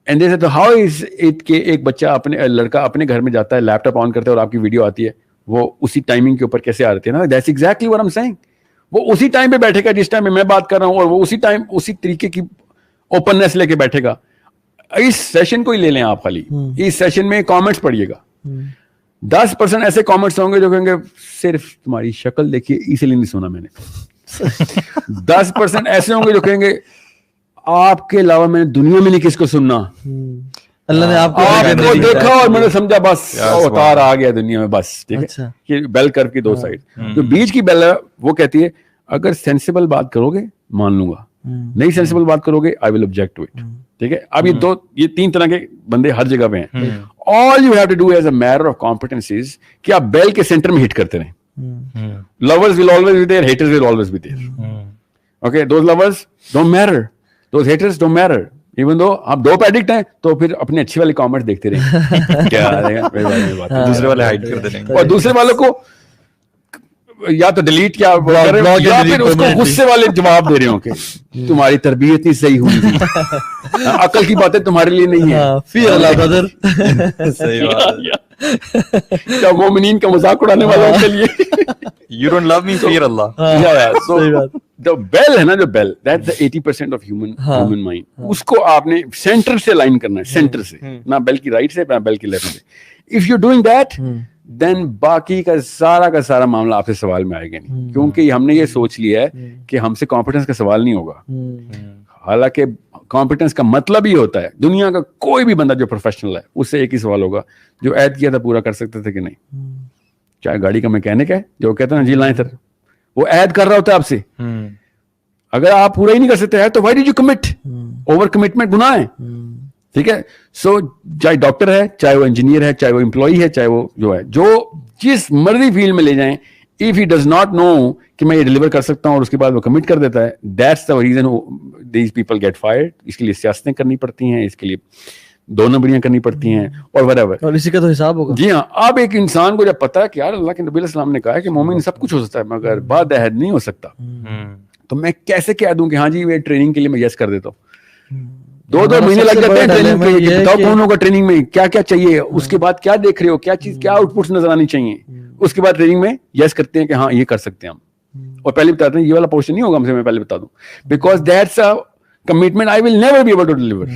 And they said how is it کہ ایک بچہ اپنے لڑکا اپنے گھر میں جاتا ہے, لیپ ٹاپ آن کرتا ہے اور آپ کی ویڈیو آتی ہے, وہ اسی ٹائمنگ کے اوپر کیسے آ رہتی ہے نا. That's exactly what I'm saying. وہ اسی ٹائم پہ بیٹھے گا جس ٹائم میں بات کر رہا ہوں, اور وہ اسی ٹائم اسی طریقے کی اوپننس لے کے بیٹھے گا. اس سیشن کو ہی لے لیں آپ, خالی اس سیشن میں کامنٹس پڑھیے گا, 10% ایسے کامنٹس ہوں گے جو کہیں گے صرف تمہاری شکل دیکھیے اسی لیے نہیں سنا میں نے. 10% ایسے ہوں گے جو کہیں گے آپ کے علاوہ میں نے دنیا میں نہیں کس کو سننا, اللہ نے آپ کو دیکھا اور میں نے سمجھا بس اوتار آ گیا دنیا میں. بس ٹھیک ہے کہ بیل کرو کی 2 سائڈ, جو بیچ کی بیل ہے وہ کہتی ہے اگر سینسیبل بات کرو گے مان لوں گا, نہیں سینسیبل بات کرو گے آئی ول آبجیکٹ ٹو اٹ. ٹھیک ہے, اب یہ 3 طرح کے بندے ہر جگہ پہ ہیں. All you have to do is a matter of competence is کہ آپ بیل کے سینٹر میں ہٹ کرتے رہیں. lovers will always be there, haters will always be there. Okay, those lovers don't matter, those haters don't matter. Even though آپ ڈوپ ایڈکٹ ہیں تو پھر اپنے اچھے والے کامنٹس دیکھتے رہیں, کیا دوسرے والے ہائڈ کر دیں, اور دوسرے والوں کو یا تو ڈیلیٹ یا پھر اس کو غصے والے جواب دے رہے ہوں کہ تمہاری تربیت نہیں صحیح ہوئی تھی, عقل کی باتیں تمہارے لیے نہیں ہیں. فی اللہ برادر, صحیح بات, کیا مومنین کا مذاق اڑانے والوں کے لیے you don't love me, fear Allah. So the bell ہے نا, جو bell, that's the 80% of human mind. اس کو آپ نے سینٹر سے لائن کرنا ہے, سینٹر سے, نہ بیل کی رائٹ سے نہ بیل کی لیفٹ سے. If you're doing that, then باقی کا سارا معاملہ آپ سے سوال میں آئے گا نہیں, کیونکہ ہم نے یہ سوچ لیا ہے کہ ہم سے کمپیٹنس کا سوال نہیں ہوگا. حالانکہ کمپیٹنس کا مطلب ہی ہوتا ہے, دنیا کا کوئی بھی بندہ جو پروفیشنل ہے اس سے ایک ہی سوال ہوگا, جو عہد کیا تھا پورا کر سکتے تھے کہ نہیں. چاہے گاڑی کا میکینک ہے جو کہتا ہے جی لائیں سر, وہ عہد کر رہا ہوتا ہے آپ سے, اگر آپ پورا ہی نہیں کر سکتے تو why did you commit, over commitment گناہ ہے. ٹھیک ہے, سو چاہے ڈاکٹر ہے, چاہے وہ انجینئر ہے, چاہے وہ امپلائی ہے, چاہے وہ جو ہے, جو جس مرضی فیلڈ میں لے جائیں, if he does not know کہ میں یہ ڈیلیور کر سکتا ہوں اور اس کے بعد وہ کمٹ کر دیتا ہے, that's the reason these people get fired. اس کے لیے سیاستیں کرنی پڑتی ہیں, اس کے لیے 2 نمبریاں کرنی پڑتی ہیں, اور whatever, اور اسی کا تو حساب ہوگا. جی ہاں, اب ایک انسان کو جب پتا ہے کہ یار اللہ کے نبی علیہ السلام نے کہا ہے کہ مومن سب کچھ ہو سکتا ہے مگر بعد عہد نہیں ہو سکتا, تو میں کیسے کہہ دوں کہ ہاں جی یہ ٹریننگ کے لیے میں یس کر دیتا ہوں. 2 مہینے لگ جاتے ہیں ٹریننگ کے لیے, بتاؤ کون ہوگا ٹریننگ میں, کیا کیا چاہیے, اس کے بعد کیا دیکھ رہے ہو, کیا چیز, کیا آؤٹ پٹس نظر آنی چاہیے, اس کے بعد ٹریننگ میں یس کرتے ہیں کہ ہاں یہ کر سکتے ہیں ہم, اور پہلے بتاتے ہیں یہ والا پورشن نہیں ہوگا ہم سے, میں پہلے بتا دوں, because that's a commitment I will never be able to deliver,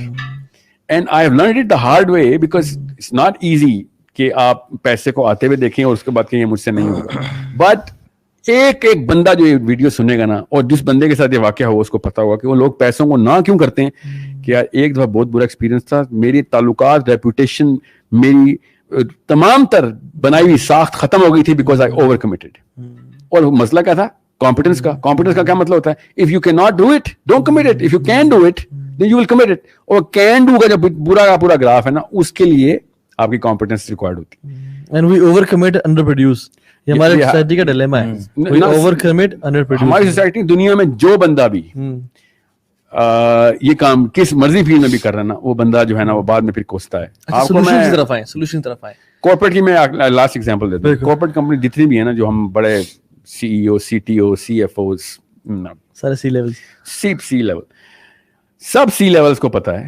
and I have learned it the hard way, because it's not easy کہ آپ پیسے کو آتے ہوئے دیکھیں اور اس کے بعد کہ یہ مجھ سے نہیں ہوگا. بٹ ایک بندہ جو یہ ویڈیو سنے گا نا, اور جس بندے کے ساتھ یہ واقعہ ہو اس کو پتا ہوگا کہ وہ لوگ پیسوں کو نہ کیوں کرتے ہیں, کہ یار ایک دفعہ بہت برا ایکسپیرینس تھا, میری تعلقات, ریپوٹیشن, میری تمام تر بنائی ہوئی ساخت ختم ہو گئی تھی بیکاز آئی اوور کمیٹڈ. اور مسئلہ کیا تھا, کمپیٹنس کا. کمپیٹنس کا کیا مطلب ہوتا ہے, if you can not do it don't commit it, if you can do it then you will commit it. اور کین ڈو کا جو پورا گراف ہے نا, اس کے لیے آپ کی کمپیٹنس ریکوائرڈ ہوتی ہے. And we over commit under produce, یہ ہماری سوسائٹی کا ڈیلیما ہے, we over commit under produce. ہماری سوسائٹی دنیا میں جو بندہ بھی یہ کام کس مرضی فیلڈ میں بھی کر رہا ہے نا, وہ بندہ جو ہے نا وہ بعد میں پھر کوستا ہے. آپ کو میں سولوشن کی طرف آئے, کارپوریٹ کی میں لاسٹ ایگزامپل دیتا ہوں. کارپوریٹ کمپنی جتنی بھی ہے نا, جو ہم بڑے C E O, C T O, C F Os, سارے سی لیول, سب سی لیولس کو پتا ہے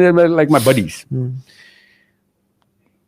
they're like my buddies.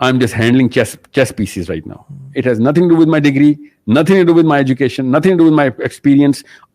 I'm just handling chess pieces right now. It has nothing to do with my degree, nothing to do with my education, nothing to do with my experience.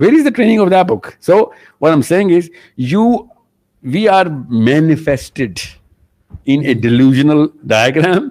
Where is the training of that book? So what I'm saying is we are manifested in a delusional diagram,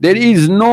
There is no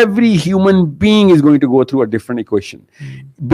Every human being is going to go through a different equation.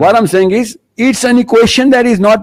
What I'm saying is it's an equation that is not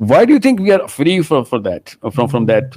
Why do you think we are free from that, from that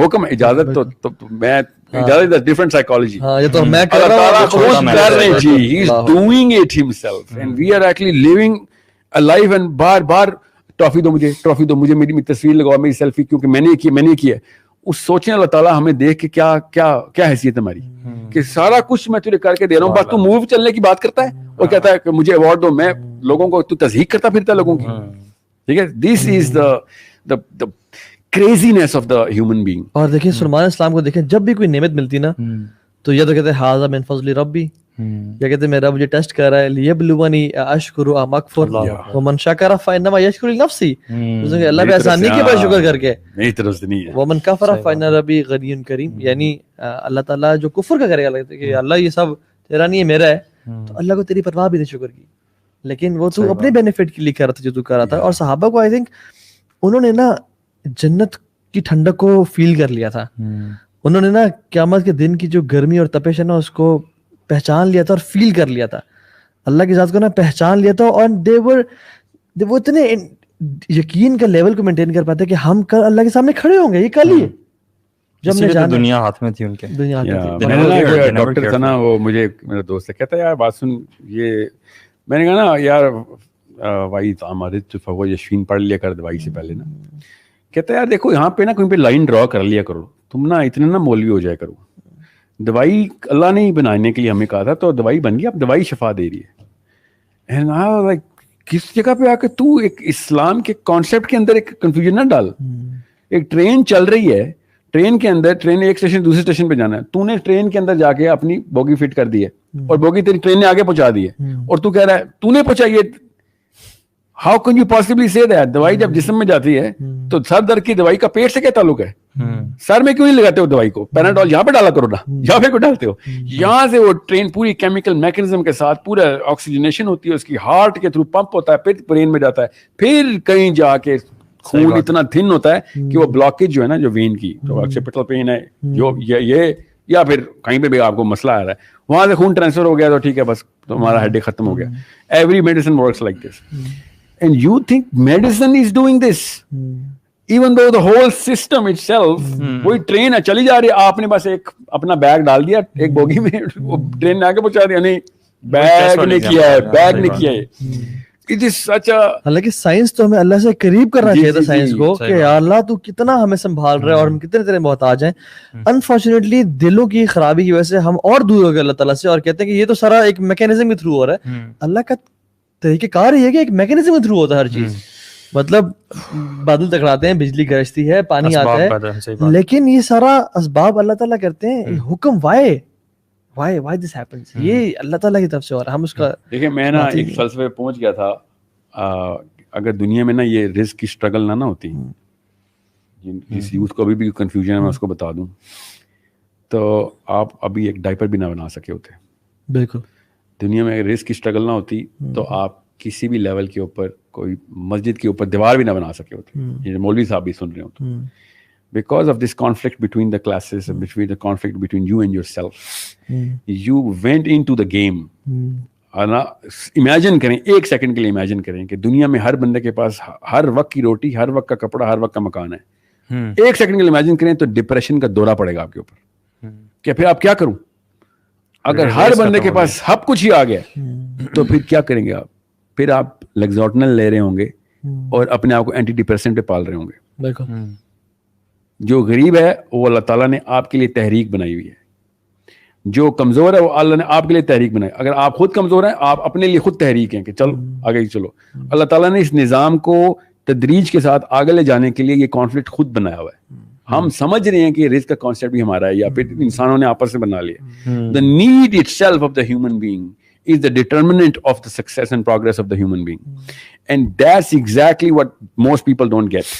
حکم اجازت تو میں اجازت ڈفرنٹ سائیکالوجی. یہ تو میں کر رہا ہوں, جی he is doing it himself and we are actually living a life. And بار بار ٹرافی دو مجھے میری تصویر لگاؤ, میری سیلفی, کیونکہ میں نے کی ہے. اس سوچیں اللہ تعالیٰ ہمیں دیکھ کے کیا حیثیت ہے ہماری کہ سارا کچھ میں تجھے کر کے دے رہا ہوں, بس تو موو چلنے کی بات کرتا ہے اور کہتا ہے کہ مجھے ایوارڈ دو. میں لوگوں کو تو تضحیق کرتا پھرتا ہے لوگوں کی. ٹھیک ہے, دس از the craziness of the human being. اور دیکھیں سلمان اسلام کو دیکھیں, جب بھی کوئی نعمت ملتی نا تو یا تو کہتے ہیں ھذا من فضل ربی, یا کہتے ہیں میرا مجھے ٹیسٹ کر رہا ہے لیبلونی اشکر ام اکفر ومن شکر فانما یشکر لنفسی. اللہ پہ احسان نہیں کیا بس شکر کر کے, نہیں طرف نہیں ہے. ومن کفر فان ربی غنی کریم, یعنی اللہ تعالیٰ جو کفر کا کرے گا کہ اللہ یہ سب تیرا نہیں ہے میرا ہے, تو اللہ کو تیری پرواہ بھی نہیں شکر کی, لیکن وہ تو اپنے بینیفٹ کے لیے کر رہا تھا جو تو کر رہا تھا. اور صحابہ کو آئی تھنک انہوں نے نا جنت کی ٹھنڈک کو فیل کر لیا تھا, انہوں نے نا قیامت کے دن کی جو گرمی اور تپش ہے نا اس کو پہچان لیا تھا اور فیل کر لیا تھا, اللہ کی ذات کو نا پہچان لیا تھا. اور وہ اتنے یقین کا لیول کو مینٹین کر پاتے کہ ہم کل اللہ کے سامنے کھڑے ہوں گے, یہ کل ہی ہے جب ہم نے جانا. دنیا ہاتھ میں تھی ان کے, دنیا ڈاکٹر تھا نا وہ, مجھے میرا دوست کہتا ہے یار بات سن, یہ میں نے کہا نا یار بھائی ہمارے فوج یشفین پڑھ لیا کر دوائی سے پہلے نا. کہتا ہے یار دیکھو یہاں پہ نا کہیں پہ لائن ڈرا کر لیا کرو, تم نا اتنے نا مولوی ہو جائے کرو. دوائی اللہ نے ہی بنانے کے لیے ہمیں کہا تھا, تو دوائی بن گئی, اب دوائی شفا دے رہی ہے. کس جگہ پہ آ کے تو ایک اسلام کے کانسیپٹ کے اندر ایک کنفیوژن نہ ڈال. ایک ٹرین چل رہی ہے, ٹرین کے اندر ٹرین ایک اسٹیشن دوسرے اسٹیشن پہ جانا ہے, تو نے ٹرین کے اندر جا کے اپنی بوگی فٹ کر دی ہے اور بوگی تیری ٹرین نے آگے پہنچا دی ہے, اور تو کہہ رہا ہے تو نے پہنچائی ہے. ہاؤ کین یو پاسبلی سے دیٹ؟ دوائی جب جسم میں جاتی ہے تو سر درد کی دوائی کا پیٹ سے کیا تعلق ہے؟ سر میں کیوں نہیں لگاتے ہو دوائی کو؟ پیناڈول یہاں پہ ڈالا کرو نا, یہاں پہ کیوں ڈالتے ہو؟ یہاں سے وہ ٹرین پوری کیمیکل میکینزم کے ساتھ پورا آکسیجنیشن ہوتی ہے, اس کی ہارٹ کے تھرو پمپ ہوتا ہے, پھر برین میں جاتا ہے, پھر کہیں جا کے خون اتنا تھن ہوتا ہے کہ وہ بلاکیج جو ہے نا جو وین کی جو آکسیپٹل پین ہے جو یہ یا پھر کہیں پہ بھی آپ کو مسئلہ آ رہا ہے, وہاں سے خون ٹرانسفر ہو گیا تو ٹھیک ہے, بس تمہارا ہیڈ ایک ختم ہو گیا. Every medicine works like this. And you think medicine is doing this? Even though the whole system itself, وہی ٹرین ہے چلی جا رہی ہے, آپ نے بس ایک اپنا بیگ ڈال دیا ایک بوگی میں, وہ ٹرین نے آگے پہنچا دیا. نہیں, بیگ نے کیا ہے, بیگ نے کیا ہے. It is such a... حالانکہ سائنس تو ہمیں اللہ سے قریب کرنا چاہیے تھا سائنس کو, کہ یا اللہ تو کتنا ہمیں سنبھال رہا ہے اور ہم کتنے تیرے محتاج ہیں. انفارچونیٹلی دلوں کی خرابی کی وجہ سے ہم اور دور ہو گئے اللہ تعالیٰ سے, اور کہتے ہیں کہ یہ تو سارا ایک میکینزم کے تھرو ہو رہا ہے. اللہ کا طریقہ کار یہ ہے کہ ایک میکینزم کے تھرو ہوتا ہے ہر چیز. مطلب بادل ٹکراتے ہیں, بجلی گرجتی ہے, پانی آتا ہے, لیکن یہ سارا اسباب اللہ تعالیٰ کرتے ہیں. حکم why this happens, یہ اللہ تعالیٰ کی طرف سے ہو رہا ہے. ہم اس کا دیکھیں, میں نا ایک فلسفے پہ پہنچ گیا تھا, اگر دنیا میں نا یہ رزق کی اسٹرگل نہ ہوتی, جس یوتھ کو ابھی بھی کنفیوژن ہے میں اس کو بتا دوں, تو آپ ابھی ایک ڈائپر بھی نہ بنا سکے ہوتے. بالکل. دنیا میں رزق کی اسٹرگل نہ ہوتی تو آپ کسی بھی لیول کے اوپر کوئی مسجد کے اوپر دیوار بھی نہ بنا سکے ہوتے. یہ مولوی صاحب بھی سن رہے ہوتے. Because of this conflict between the classes and between the conflict between you and yourself, you went into the game. Imagine کریں, ایک سیکنڈ کے لیے امیجن کریں کہ دنیا میں ہر بندے کے پاس ہر وقت کی روٹی, ہر وقت کا کپڑا, ہر وقت کا مکان ہے. ایک سیکنڈ کے لیے امیجن کریں تو ڈپریشن کا دورہ پڑے گا آپ کے اوپر کہ پھر آپ کیا کروں. اگر ہر بندے کے پاس سب کچھ ہی آ گیا تو پھر کیا کریں گے آپ؟ پھر آپ لیگزوٹنل لے رہے ہوں گے اور اپنے آپ کو اینٹی ڈپریسنٹ پہ پال رہے ہوں گے. جو غریب ہے وہ اللہ تعالیٰ نے آپ کے لیے تحریک بنائی ہوئی ہے, جو کمزور ہے وہ اللہ نے آپ کے لیے تحریک بنائی. اگر آپ خود کمزور ہیں, آپ اپنے لیے خود تحریک ہیں کہ چلو آگے چلو. اللہ تعالیٰ نے اس نظام کو تدریج کے ساتھ آگے لے جانے کے لیے یہ کانفلکٹ خود بنایا ہوا ہے. ہم سمجھ رہے ہیں کہ رزق کا کانسیپٹ بھی ہمارا ہے یا پھر انسانوں نے آپس سے بنا لیا. The need itself of the human being is the determinant of the success and progress of the human being. And that's exactly what most people don't get.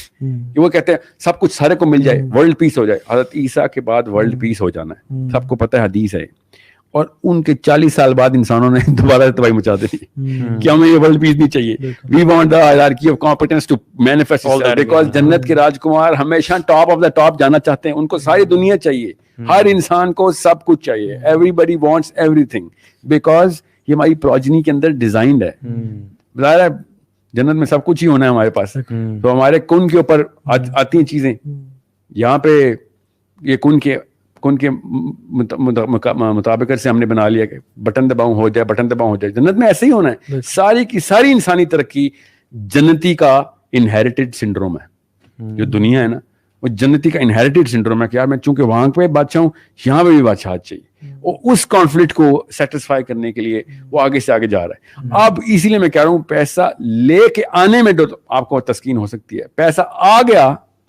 وہ کہتے ہیں سب کچھ سارے کو مل جائے, ورلڈ پیس ہو جائے. حضرت عیسیٰ کے بعد ورلڈ پیس ہو جانا ہے, سب کو پتہ ہے, حدیث ہے. اور ان کے 40 سال بعد انسانوں نے دوبارہ تباہی مچا دی کہ ہمیں یہ ورلڈ پیس نہیں چاہیے. We want the hierarchy of competence to manifest itself because جنت کے راجکمار ہمیشہ ٹاپ آف دا ٹاپ جانا چاہتے ہیں. ان کو ساری دنیا چاہیے, ہر انسان کو سب کچھ چاہیے. Everybody wants everything because یہ ہماری پروجنی کے اندر ڈیزائنڈ ہے. ظاہر ہے جنت میں سب کچھ ہی ہونا ہے ہمارے پاس, تو ہمارے کن کے اوپر آتی ہیں چیزیں. یہاں پہ یہ کن کے مطابقت سے ہم نے بنا لیا کہ بٹن دباؤں ہو جائے, بٹن دباؤں ہو جائے. جنت میں ایسے ہی ہونا ہے. ساری کی ساری انسانی ترقی جنتی کا انہیریٹڈ سنڈروم ہے. جو دنیا ہے نا وہ جنتی کا انہیریٹڈ سنڈروم ہے کہ یار میں چونکہ وہاں پہ بادشاہ ہوں, یہاں پہ بھی بادشاہت چاہیے. اور اس کانفلکٹ کو سیٹسفائی کرنے کے لیے وہ آگے سے آگے جا رہا ہے. اب اسی لیے میں کہہ رہا ہوں پیسہ لے کے آنے میں آپ کو تسکین ہو سکتی ہے, پیسہ آ گیا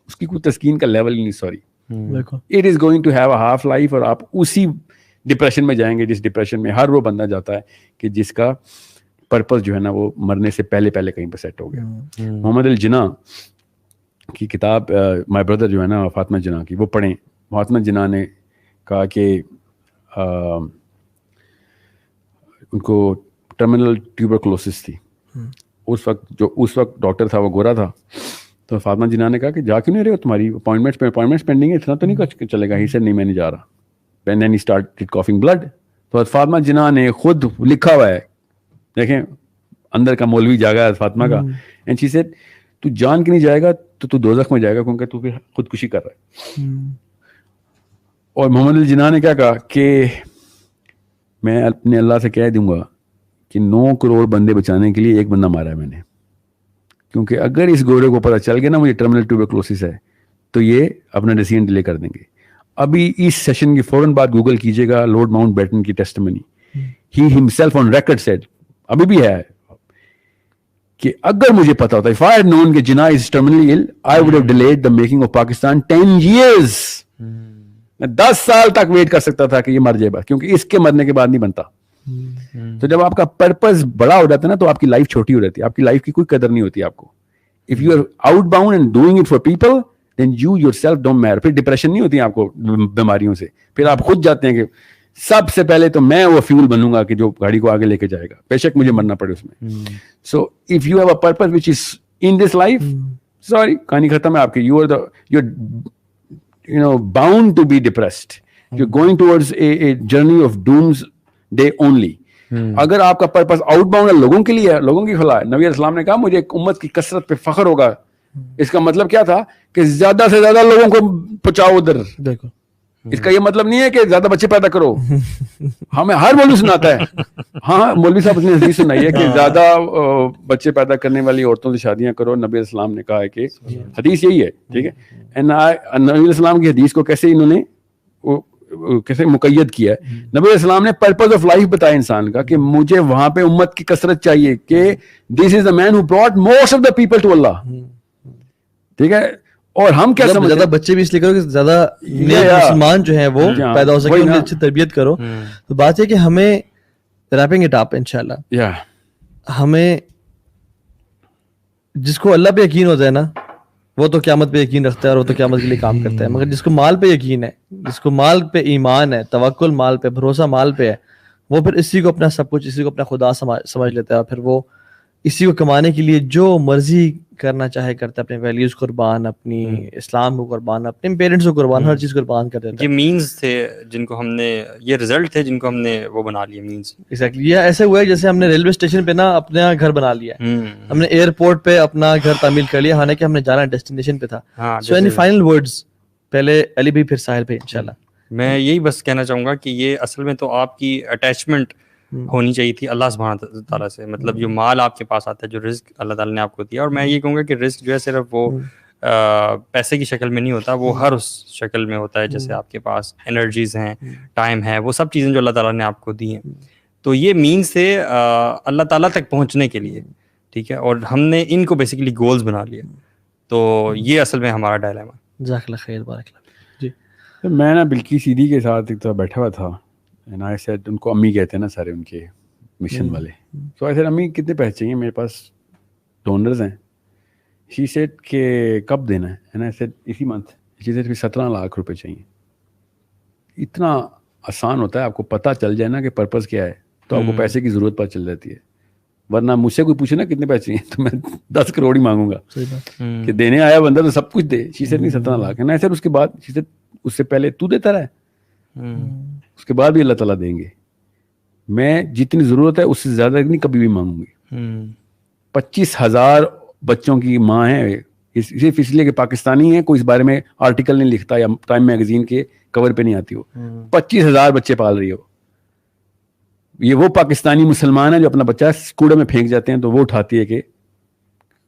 اس کی کوئی تسکین کا لیول ہی نہیں. Sorry, it is going to have a half life, اور آپ اسی ڈپریشن میں جائیں گے جس ڈپریشن میں ہر وہ بندہ جاتا ہے کہ جس کا پرپز جو ہے نا وہ مرنے سے پہلے کہیں پہ سیٹ ہو گیا. محمد الجناح کی کتاب مائی بردر جو ہے نا فاطمہ جناح کی, وہ پڑھیں. فاطمہ جناح نے کہا کہ ان کو ٹرمینل ٹیوبرکلوسس تھی. اس وقت ڈاکٹر تھا وہ گورا تھا. تو فاطمہ جناح نے کہا کہ جا کیوں نہیں رہے ہو, تمہاری اپوائنٹمنٹس پینڈنگ ہے, اتنا تو نہیں چلے گا. ہی سے نہیں, میں نہیں جا رہا. And then he started coughing blood. تو فاطمہ جناح نے خود لکھا ہوا ہے, دیکھیں اندر کا مولوی جاگا ہے فاطمہ کا. اینڈ شی سیڈ تو جان کے نہیں جائے گا تو دوزخ میں جائے گا, کیونکہ تو پھر خودکشی کر رہا ہے. اور محمد الجناح نے کیا کہا کہ میں اپنے اللہ سے کہہ دوں گا کہ 9 کروڑ بندے بچانے کے لیے ایک بندہ مارا ہے میں نے, کیونکہ اگر اس گورے کو پتہ چل گیا نا مجھے ٹرمینل ٹیوبرکلوسس ہے تو یہ اپنا ڈیسیژن ڈیلے کر دیں گے. ابھی اس سیشن کی فوراً بعد گوگل کیجیے گا لارڈ ماؤنٹ بیٹن کی testimony. He himself on record said, ابھی بھی ہے, کہ اگر مجھے پتا ہوتا if I had known کہ جناح is terminally ill, I would have delayed the making of Pakistan 10 years. میں 10 سال تک ویٹ کر سکتا تھا کہ یہ مر جائے بس, کیونکہ اس کے مرنے کے بعد نہیں بنتا. تو جب آپ کا پرپز بڑا ہو جاتا ہے نا تو آپ کی لائف چھوٹی ہو جاتی ہے, آپ کی لائف کی کوئی قدر نہیں ہوتی آپ کو. If you are outbound and doing it for people, then you yourself don't matter. پھر ڈپریشن نہیں ہوتی آپ کو بیماریوں سے, پھر آپ خود جاتے ہیں کہ سب سے پہلے تو میں وہ فیول بنوں گا کہ جو گاڑی کو آگے لے کے جائے گا, بے شک مجھے مرنا پڑے اس میں. So if you have a purpose which is in this life, sorry, کہانی ختم ہے آپ کی. You're bound to be depressed. You're going towards a journey of doomsday only. اگر آپ کا پرپس آؤٹ باؤنڈ ہے, لوگوں کے لیے ہے, لوگوں کی فلاح ہے. نبی علیہ السلام نے کہا مجھے ایک امت کی کثرت پہ فخر ہوگا. اس کا مطلب کیا تھا کہ زیادہ سے زیادہ لوگوں کو پہنچاؤ ادھر. دیکھو اس کا یہ مطلب نہیں ہے کہ زیادہ بچے پیدا کرو. ہمیں ہر مولوی سناتا ہے, ہاں مولوی صاحب نے حدیث سنائی ہے کہ زیادہ بچے پیدا کرنے والی عورتوں سے شادیاں کرو. نبی علیہ السلام نے کہا ہے کہ حدیث یہی ہے, ٹھیک ہے. نبی علیہ السلام کی حدیث کو کیسے انہوں نے کیسے مقید کیا ہے. نبی علیہ السلام نے پرپز آف لائف بتایا انسان کا کہ مجھے وہاں پہ امت کی کثرت چاہیے, کہ this is the man who brought most of the people to Allah. ٹھیک ہے, اور ہم کیا سمجھتے ہیں زیادہ بچے بھی اس لیے کرو کہ زیادہ مسلمان جو ہیں وہ پیدا ہو سکے, ان کی اچھی تربیت کرو. تو بات یہ کہ ہمیں ریپنگ اٹ اپ انشاءاللہ, ہمیں جس کو اللہ پہ یقین ہوتا ہے نا وہ تو قیامت پہ یقین رکھتا ہے اور وہ تو قیامت کے لیے کام کرتا ہے. مگر جس کو مال پہ یقین ہے, جس کو مال پہ ایمان ہے, توکل مال پہ, بھروسہ مال پہ ہے, وہ پھر اسی کو اپنا سب کچھ, اسی کو اپنا خدا سمجھ لیتا ہے. اور پھر وہ اسی کو کمانے کے لیے جو مرضی کرنا چاہے کرتا ہے, اپنے ویلیوز قربان, اپنی اسلام کو قربان, اپنے پیرنٹس کو قربان, ہر چیز قربان کر دیتا ہے. یہ مینز تھے جن کو ہم نے, یہ رزلٹ تھے جن کو ہم نے وہ بنا لیا مینز. ایگزیکٹلی, یہ ایسے ہوا ہے جیسے ہم نے ریلوے اسٹیشن پہ نا اپنا گھر بنا لیا, ہم نے ایئرپورٹ پہ اپنا گھر تعمیل کر لیا, حالانکہ ہم نے جانا ڈیسٹینیشن پہ تھا. سو اینی فائنل ورڈز, پہلے علی بھائی پھر ساحل پہ انشاءاللہ. میں یہی بس کہنا چاہوں گا کہ یہ اصل میں تو آپ کی اٹیچمنٹ ہونی چاہیے تھی اللہ سبحانہ تعالیٰ سے. مطلب جو مال آپ کے پاس آتا ہے, جو رزق اللہ تعالیٰ نے آپ کو دیا, اور میں یہ کہوں گا کہ رزق جو ہے صرف وہ پیسے کی شکل میں نہیں ہوتا, وہ ہر اس شکل میں ہوتا ہے. جیسے آپ کے پاس انرجیز ہیں, ٹائم ہے, وہ سب چیزیں جو اللہ تعالیٰ نے آپ کو دی ہیں. تو یہ مینس تھے اللہ تعالیٰ تک پہنچنے کے لیے, ٹھیک ہے, اور ہم نے ان کو بیسیکلی گولز بنا لیا. تو یہ اصل میں ہمارا ڈائلیما. جزاک اللہ خیر, بارک اللہ. جی میں نا بلکی سیدھی کے ساتھ ایک تو بیٹھا ہوا تھا, and I said, ان کو امی کہتے ہیں نا سارے ان کے مشن والے. So I said, امی کتنے پیسے چاہیے, میرے پاس ڈونرز ہیں. She said کہ کب دینا ہے, and I said اسی منتھ. She said 17 لاکھ روپے چاہیے. اتنا آسان ہوتا ہے, آپ کو پتہ چل جائے نا کہ پرپز کیا ہے تو آپ کو پیسے کی ضرورت پتہ چل جاتی ہے. ورنہ مجھ سے کوئی پوچھے نا کتنے پیسے چاہیے تو میں 10 کروڑ ہی مانگوں گا کہ دینے آیا بندہ تو سب کچھ دے. She said نہیں 17 لاکھ. And I said اس کے بعد, She said اس سے پہلے تو دیتا رہے, اس کے بعد بھی اللہ تعالیٰ دیں گے. میں جتنی ضرورت ہے اس سے زیادہ نہیں کبھی بھی مانگوں گی. 25,000 بچوں کی ماں ہے صرف اس لیے کہ پاکستانی ہیں, کوئی اس بارے میں آرٹیکل نہیں لکھتا یا ٹائم میگزین کے کور پہ نہیں آتی ہو. 25,000 بچے پال رہی ہو. یہ وہ پاکستانی مسلمان ہیں جو اپنا بچہ کوڑے میں پھینک جاتے ہیں تو وہ اٹھاتی ہے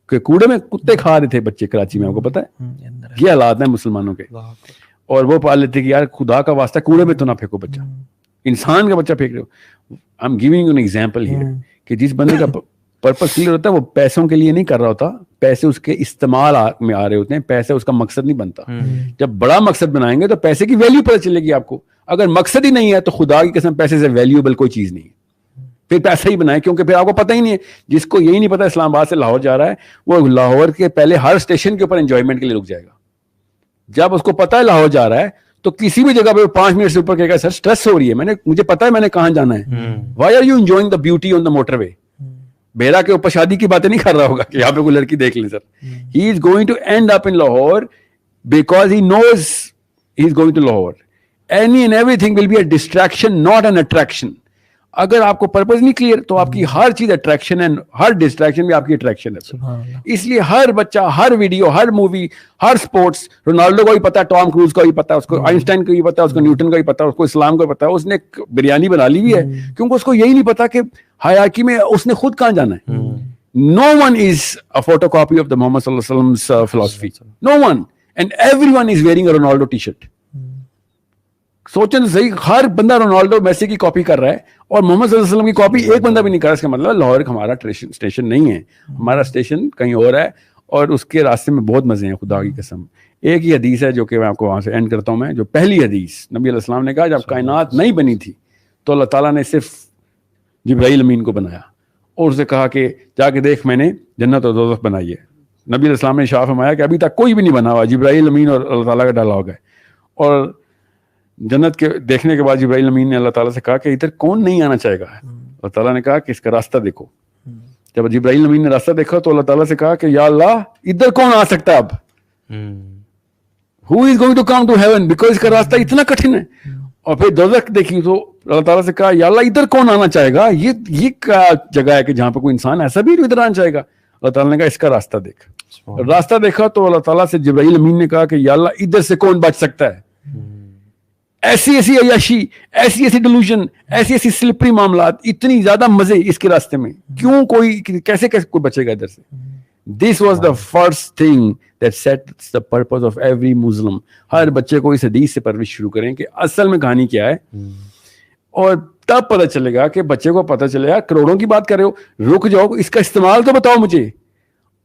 کہ کوڑے میں کتے کھا رہے تھے بچے کراچی میں, آپ کو پتا ہے یہ حالات ہیں مسلمانوں کے, اور وہ پال لیتے کہ یار خدا کا واسطہ کوڑے میں تو نہ پھینکو بچہ, انسان کا بچہ پھینک رہے ہو. I am giving you an example here کہ جس بندے کا پرپس کلیئر ہوتا ہے وہ پیسوں کے لیے نہیں کر رہا ہوتا, پیسے اس کے استعمال میں آ رہے ہوتے ہیں, پیسے اس کا مقصد نہیں بنتا. جب بڑا مقصد بنائیں گے تو پیسے کی ویلیو پتہ چلے گی آپ کو. اگر مقصد ہی نہیں ہے تو خدا کی قسم پیسے سے ویلیوبل کوئی چیز نہیں ہے, پھر پیسہ ہی بنائے, کیونکہ پھر آپ کو پتہ ہی نہیں ہے. جس کو یہی نہیں پتا اسلام آباد سے لاہور جا رہا ہے وہ لاہور کے پہلے ہر اسٹیشن کے اوپر انجوائمنٹ کے لیے رک جائے گا. جب اس کو پتا ہے لاہور جا رہا ہے تو کسی بھی جگہ پہ 5 منٹ سے اوپر کہے گا سر اسٹریس ہو رہی ہے, مجھے پتا ہے میں نے کہاں جانا ہے. Why are you enjoying the beauty on the motorway. بیرا کے اوپر شادی کی باتیں نہیں کر رہا ہوگا کہ یہاں پہ کوئی لڑکی دیکھ لیں sir. He is going to end up in Lahore because he knows he is going to Lahore. Any and everything will be a distraction not an attraction. اگر آپ کو پرپز نہیں کلیئر تو آپ کی ہر چیز اٹریکشن ہے, ہر ڈسٹریکشن بھی آپ کی اٹریکشن ہے. اس لیے ہر بچہ, ہر ویڈیو, ہر مووی, ہر اسپورٹس, رونالڈو کو بھی پتا ہے, ٹام کروز کو بھی پتا ہے, اس کو آئنسٹائن کو بھی پتا ہے, اس کو نیوٹن کا بھی پتا ہے, اس کو اسلام کو بھی پتا ہے. اس نے بریانی بنا لی ہوئی ہے کیونکہ اس کو یہی نہیں پتا کہ ہیرارکی میں اس نے خود کہاں جانا ہے. No one is a photocopy of the Muhammad sallallahu alaihi wasallam's philosophy. No one. And everyone is wearing a Ronaldo t-shirt. سوچیں تو صحیح, ہر بندہ رونالڈو میسی کی کاپی کر رہا ہے اور محمد صلی اللہ علیہ وسلم کی کاپی ایک بندہ بھی نہیں کر رہا. اس کا مطلب لاہور ہمارا اسٹیشن نہیں ہے, ہمارا اسٹیشن کہیں اور ہے, اور اس کے راستے میں بہت مزے ہیں خدا کی قسم. ایک ہی حدیث ہے جو کہ میں آپ کو وہاں سے اینڈ کرتا ہوں. میں جو پہلی حدیث نبی علیہ السلام نے کہا جب کائنات نہیں بنی تھی تو اللہ تعالیٰ نے صرف جبرائیل امین کو بنایا اور اسے کہا کہ جا کے دیکھ میں نے جنت اور دوزخ بنائی ہے. نبی علیہ السلام نے اشارہ فرمایا کہ ابھی تک کوئی بھی نہیں بنا ہوا, جبرائیل امین اور اللہ تعالیٰ کا ڈائلاگ ہے. اور جنت کے دیکھنے کے بعد جبرائیل امین نے اللہ تعالیٰ سے کہا کہ ادھر کون نہیں آنا چاہے گا. اللہ تعالیٰ نے کہا کہ اس کا راستہ دیکھو. جب جبرائیل امین نے راستہ دیکھا تو اللہ تعالیٰ سے کہا کہ یا اللہ ادھر کون آ سکتا ہے اب, who is going to come to heaven, because اس کا راستہ اتنا کٹھن ہے. اور پھر دوزخ دیکھی تو اللہ تعالیٰ سے کہا یا اللہ ادھر کون آنا چاہے گا, یہ کیا جگہ ہے کہ جہاں پہ کوئی انسان ایسا بھی ادھر آنا چاہے گا. اللہ تعالیٰ نے کہا اس کا راستہ دیکھ. راستہ دیکھا تو اللہ تعالیٰ سے جبرائیل امین نے کہا کہ یا اللہ ادھر سے کون بچ سکتا ہے. ایسی ایسی عیاشی, ایسی ایسی ڈیلوژن, ایسی ایسی سلپری معاملات, اتنی زیادہ مزے اس کے راستے میں, کیوں کوئی کیسے کوئی بچے گا ادھر سے. This was the first thing that sets the purpose of every Muslim. ہر بچے کو اس حدیث سے پرورش شروع کریں کہ اصل میں کہانی کیا ہے, اور تب پتہ چلے گا کہ بچے کو پتہ چلے گا. کروڑوں کی بات کر رہے ہو, رک جاؤ, اس کا استعمال تو بتاؤ مجھے.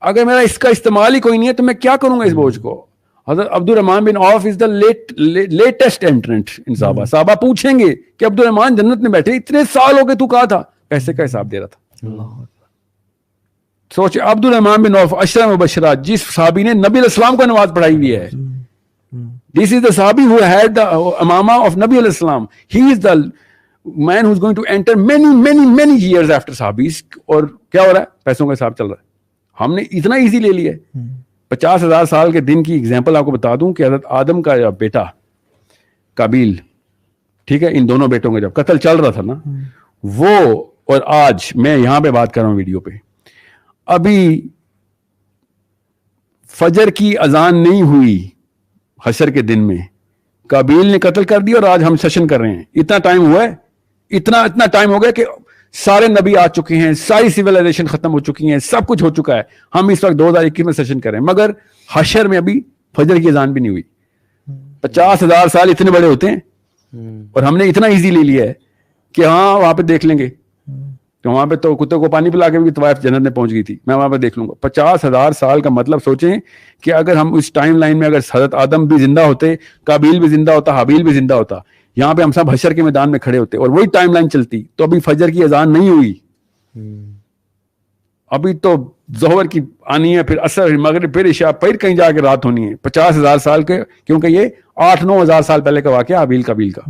اگر میرا اس کا استعمال ہی کوئی نہیں ہے تو میں کیا کروں گا اس بوجھ کو. حضرت عبد الرحمن بن عوف از دا لیٹسٹ انٹرنٹ ان صحابہ. صحابہ پوچھیں گے کہ عبد الرحمن جنت میں بیٹھے, اتنے سال ہو گئے تو کہا تھا, پیسے کا حساب دے رہا تھا. سوچ, عبد الرحمن بن عوف عشرہ مبشرات, جس صحابی نے نبی علیہ السلام کو نماز پڑھائی ہوئی ہے. This is the صحابی who had the Imama of نبی علیہ السلام. He is the man who is going to enter many years after صحابیز. اور کیا ہو رہا ہے, پیسوں کا حساب چل رہا ہے. ہم نے اتنا ایزی لے لیا ہے. 50,000 سال کے دن کی ایگزامپل آپ کو بتا دوں کہ حضرت آدم کا بیٹا قابیل, ٹھیک ہے, ان دونوں بیٹوں کا جب قتل چل رہا تھا نا, وہ اور آج میں یہاں پہ بات کر رہا ہوں ویڈیو پہ, ابھی فجر کی اذان نہیں ہوئی حشر کے دن میں, قابیل نے قتل کر دیا اور آج ہم سیشن کر رہے ہیں. اتنا ٹائم ہوا ہے, اتنا ٹائم ہو گیا کہ سارے نبی آ چکے ہیں, ساری سیولائزیشن ختم ہو چکی ہیں, سب کچھ ہو چکا ہے. ہم اس وقت 2021 میں سیشن کر رہے ہیں, مگر حشر میں ابھی فجر کی اذان بھی نہیں ہوئی. 50,000 سال اتنے بڑے ہوتے ہیں اور ہم نے اتنا ایزی لے لیا ہے کہ ہاں وہاں پہ دیکھ لیں گے. تو وہاں پہ تو کتے کو پانی پلا کے بھی طوائف جنت میں پہنچ گئی تھی, میں وہاں پہ دیکھ لوں گا. 50,000 سال کا مطلب سوچیں کہ اگر ہم اس ٹائم لائن میں اگر حضرت آدم بھی زندہ ہوتے, قابیل بھی زندہ ہوتا, حابیل بھی زندہ ہوتا, یہاں پہ ہم سب حشر کے میدان میں کھڑے ہوتے اور وہی ٹائم لائن چلتی, تو ابھی فجر کی اذان نہیں ہوئی. ابھی تو ظہر کی آنی ہے, پھر عصر, مغرب, پھر عشاء, پھر کہیں جا کے رات ہونی ہے. 50,000 سال کے, کیونکہ یہ 8-9 ہزار سال پہلے کا واقعہ حابیل قابیل کا,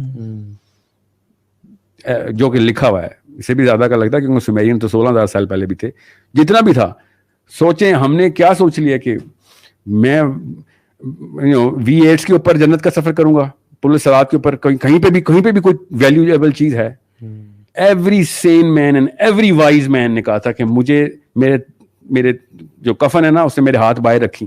جو کہ لکھا ہوا ہے. اسے بھی زیادہ کا لگتا ہے کیونکہ سمیرین تو 16,000 سال پہلے بھی تھے. جتنا بھی تھا, سوچیں ہم نے کیا سوچ لیا کہ میں V8 کے اوپر جنت کا سفر کروں گا, پل صراط کے اوپر, کہیں پہ بھی کوئی ویلیویبل چیز ہے. Every sane man and every wise man نے کہا تھا کہ مجھے میرے جو کفن ہے نا اس سے میرے ہاتھ باہر رکھی,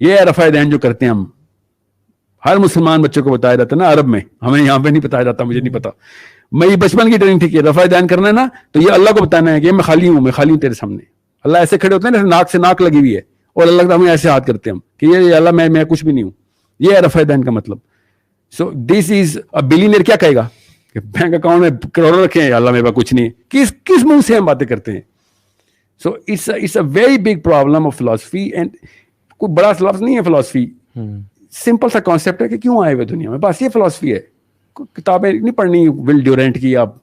یہ رفع دین جو کرتے ہیں ہم, ہر مسلمان بچوں کو بتایا جاتا ہے نا عرب میں, ہمیں یہاں پہ نہیں بتایا جاتا, مجھے نہیں پتا. میری بچپن کی ٹریننگ تھی کہ رفع دین کرنا ہے نا تو یہ اللہ کو بتانا ہے کہ میں خالی ہوں تیرے سامنے. اللہ ایسے کھڑے ہوتے ہیں نا, ناک سے ناک لگی ہوئی ہے, اور اللہ تعالیٰ ہمیں ایسے ہاتھ کرتے ہیں ہم کہ یہ اللہ میں کچھ بھی نہیں ہوں. یہ ہے رفع دین کا مطلب. سو دس از اے بلینئر. کیا کہے گا کہ بینک اکاؤنٹ میں کروڑوں رکھے ہیں, اللہ میرے پاس کچھ نہیں ہے. کس منہ سے ہم باتیں کرتے ہیں؟ So it's a very big problem of philosophy. And کوئی بڑا لفظ نہیں ہے فلاسفی, سمپل سا کانسیپٹ ہے کہ کیوں آئے ہوئے دنیا میں, بس یہ فلاسفی ہے. کتابیں نہیں پڑھنی ول ڈیورنٹ کی, آپ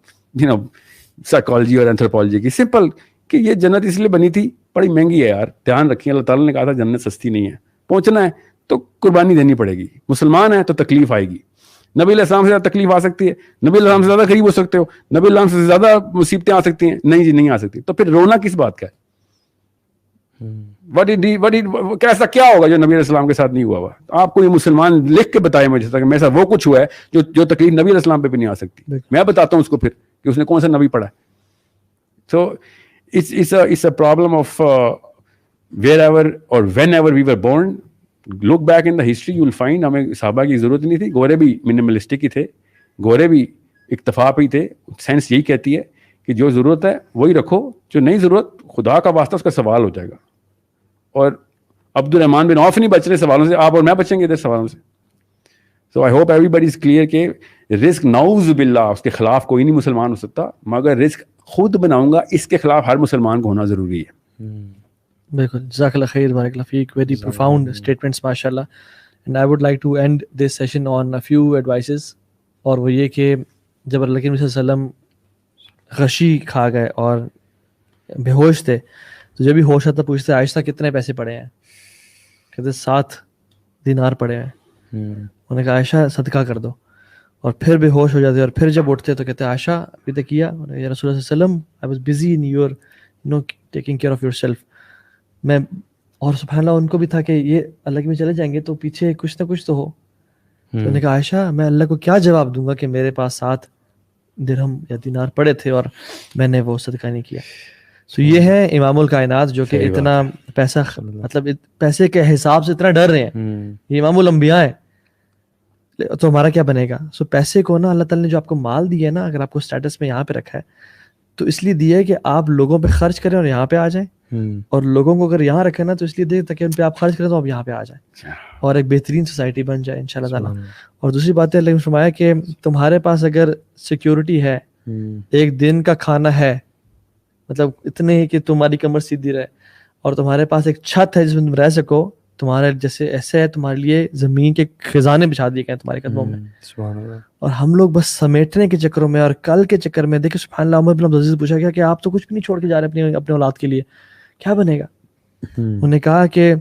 سائیکالوجی اور اینتھروپالوجی کی. سمپل کہ یہ جنت اس لیے بنی تھی, بڑی مہنگی ہے یار, دھیان رکھیں. اللہ تعالیٰ نے کہا تھا جنت سستی نہیں ہے, پہنچنا ہے تو قربانی دینی پڑے گی. مسلمان ہے تو تکلیف آئے گی. نبی علیہ السلام سے زیادہ تکلیف آ سکتی ہے, نبی علیہ السلام سے زیادہ غریب ہو سکتے ہو, نبی علیہ السلام سے زیادہ مصیبتیں آ سکتی ہیں. نہیں جی نہیں آ سکتی. تو پھر رونا کس بات کا ہے؟ کیسا کیا ہوگا جو نبی علیہ السلام کے ساتھ نہیں ہوا ہوا؟ آپ کو یہ مسلمان لکھ کے بتائے مجھے تک میرے ساتھ وہ کچھ ہوا ہے جو تکلیف نبی علیہ السلام پہ بھی نہیں آ سکتی. میں بتاتا ہوں اس کو پھر کہ اس نے کون سا نبی پڑھا ہے. سو it's a problem of wherever or whenever we were born. Look back in the history, you will find ہمیں صحابہ کی ضرورت نہیں تھی. گورے بھی منیملسٹک ہی تھے, گورے بھی اکتفا پہ ہی تھے. سائنس یہی کہتی ہے کہ جو ضرورت ہے وہی رکھو, جو نہیں ضرورت خدا کا واسطہ اس کا سوال ہو جائے گا. اور عبد الرحمان بن عوف نہیں بچ رہے سوالوں سے, آپ اور میں بچیں گے ادھر سوالوں سے. So I hope everybody is clear کہ رزق نعوذ باللہ اس کے خلاف کوئی نہیں مسلمان ہو سکتا, مگر رزق خود بناؤں گا اس کے خلاف ہر مسلمان کو ہونا ضروری ہے. بالکل. جزاک اللہ خیر, بارک اللہ فیک. ویری پروفاؤنڈ اسٹیٹمنٹس ماشاء اللہ. And I would like to end this session on a few advices. اور وہ یہ کہ جب اللہ کے نبی صلی اللہ علیہ وسلم غشی کھا گئے اور بے ہوش تھے, تو جب بھی ہوش آتا پوچھتے عائشہ کتنے پیسے پڑے ہیں, کہتے 7 دینار پڑے ہیں. انہوں نے کہا عائشہ صدقہ کر دو, اور پھر بے ہوش ہو جاتے, اور پھر جب اٹھتے تو کہتے عائشہ ابھی تک کیا؟ یا رسول اللہ صلی اللہ علیہ وسلم I was busy in your taking care of your self. میں اور سبحان اللہ ان کو بھی تھا کہ یہ اللہ کے میں چلے جائیں گے تو پیچھے کچھ نہ کچھ تو ہو. تو انہوں نے کہا عائشہ میں اللہ کو کیا جواب دوں گا کہ میرے پاس 7 درہم یا دینار پڑے تھے اور میں نے وہ صدقہ نہیں کیا. تو یہ ہے امام الکائنات جو کہ اتنا پیسہ, مطلب پیسے کے حساب سے اتنا ڈر رہے ہیں. یہ امام الانبیاء ہے, تو ہمارا کیا بنے گا؟ سو پیسے کو نا اللہ تعالیٰ نے جو آپ کو مال دیا ہے نا, اگر آپ کو اسٹیٹس میں یہاں پہ رکھا ہے تو اس لیے دیا ہے کہ آپ لوگوں پہ خرچ کریں اور یہاں پہ آ جائیں, اور لوگوں کو اگر یہاں رکھیں نا تو اس لیے دے تاکہ ان پہ آپ خرچ کریں تو آپ یہاں پہ آ جائیں اور ایک بہترین سوسائٹی بن جائے انشاءاللہ تعالیٰ. اور دوسری بات ہے اللہ نے فرمایا کہ تمہارے پاس اگر سیکیورٹی ہے, ایک دن کا کھانا ہے, مطلب اتنے ہی کہ تمہاری کمر سیدھی رہے, اور تمہارے پاس ایک چھت ہے جس میں تم رہ سکو, تمہارے جیسے ایسے ہے تمہارے لیے زمین کے خزانے بچھا دیے گئے تمہارے قدموں میں. اور ہم لوگ بس سمیٹنے کے چکروں میں اور کل کے چکر میں, دیکھیں سبحان اللہ, عمر بن عبدالعزیز پوچھا گیا کہ آپ تو کچھ بھی نہیں چھوڑ کے جا رہے اپنے اولاد کے لیے, کیا بنے گا؟ انہوں نے کہا کہ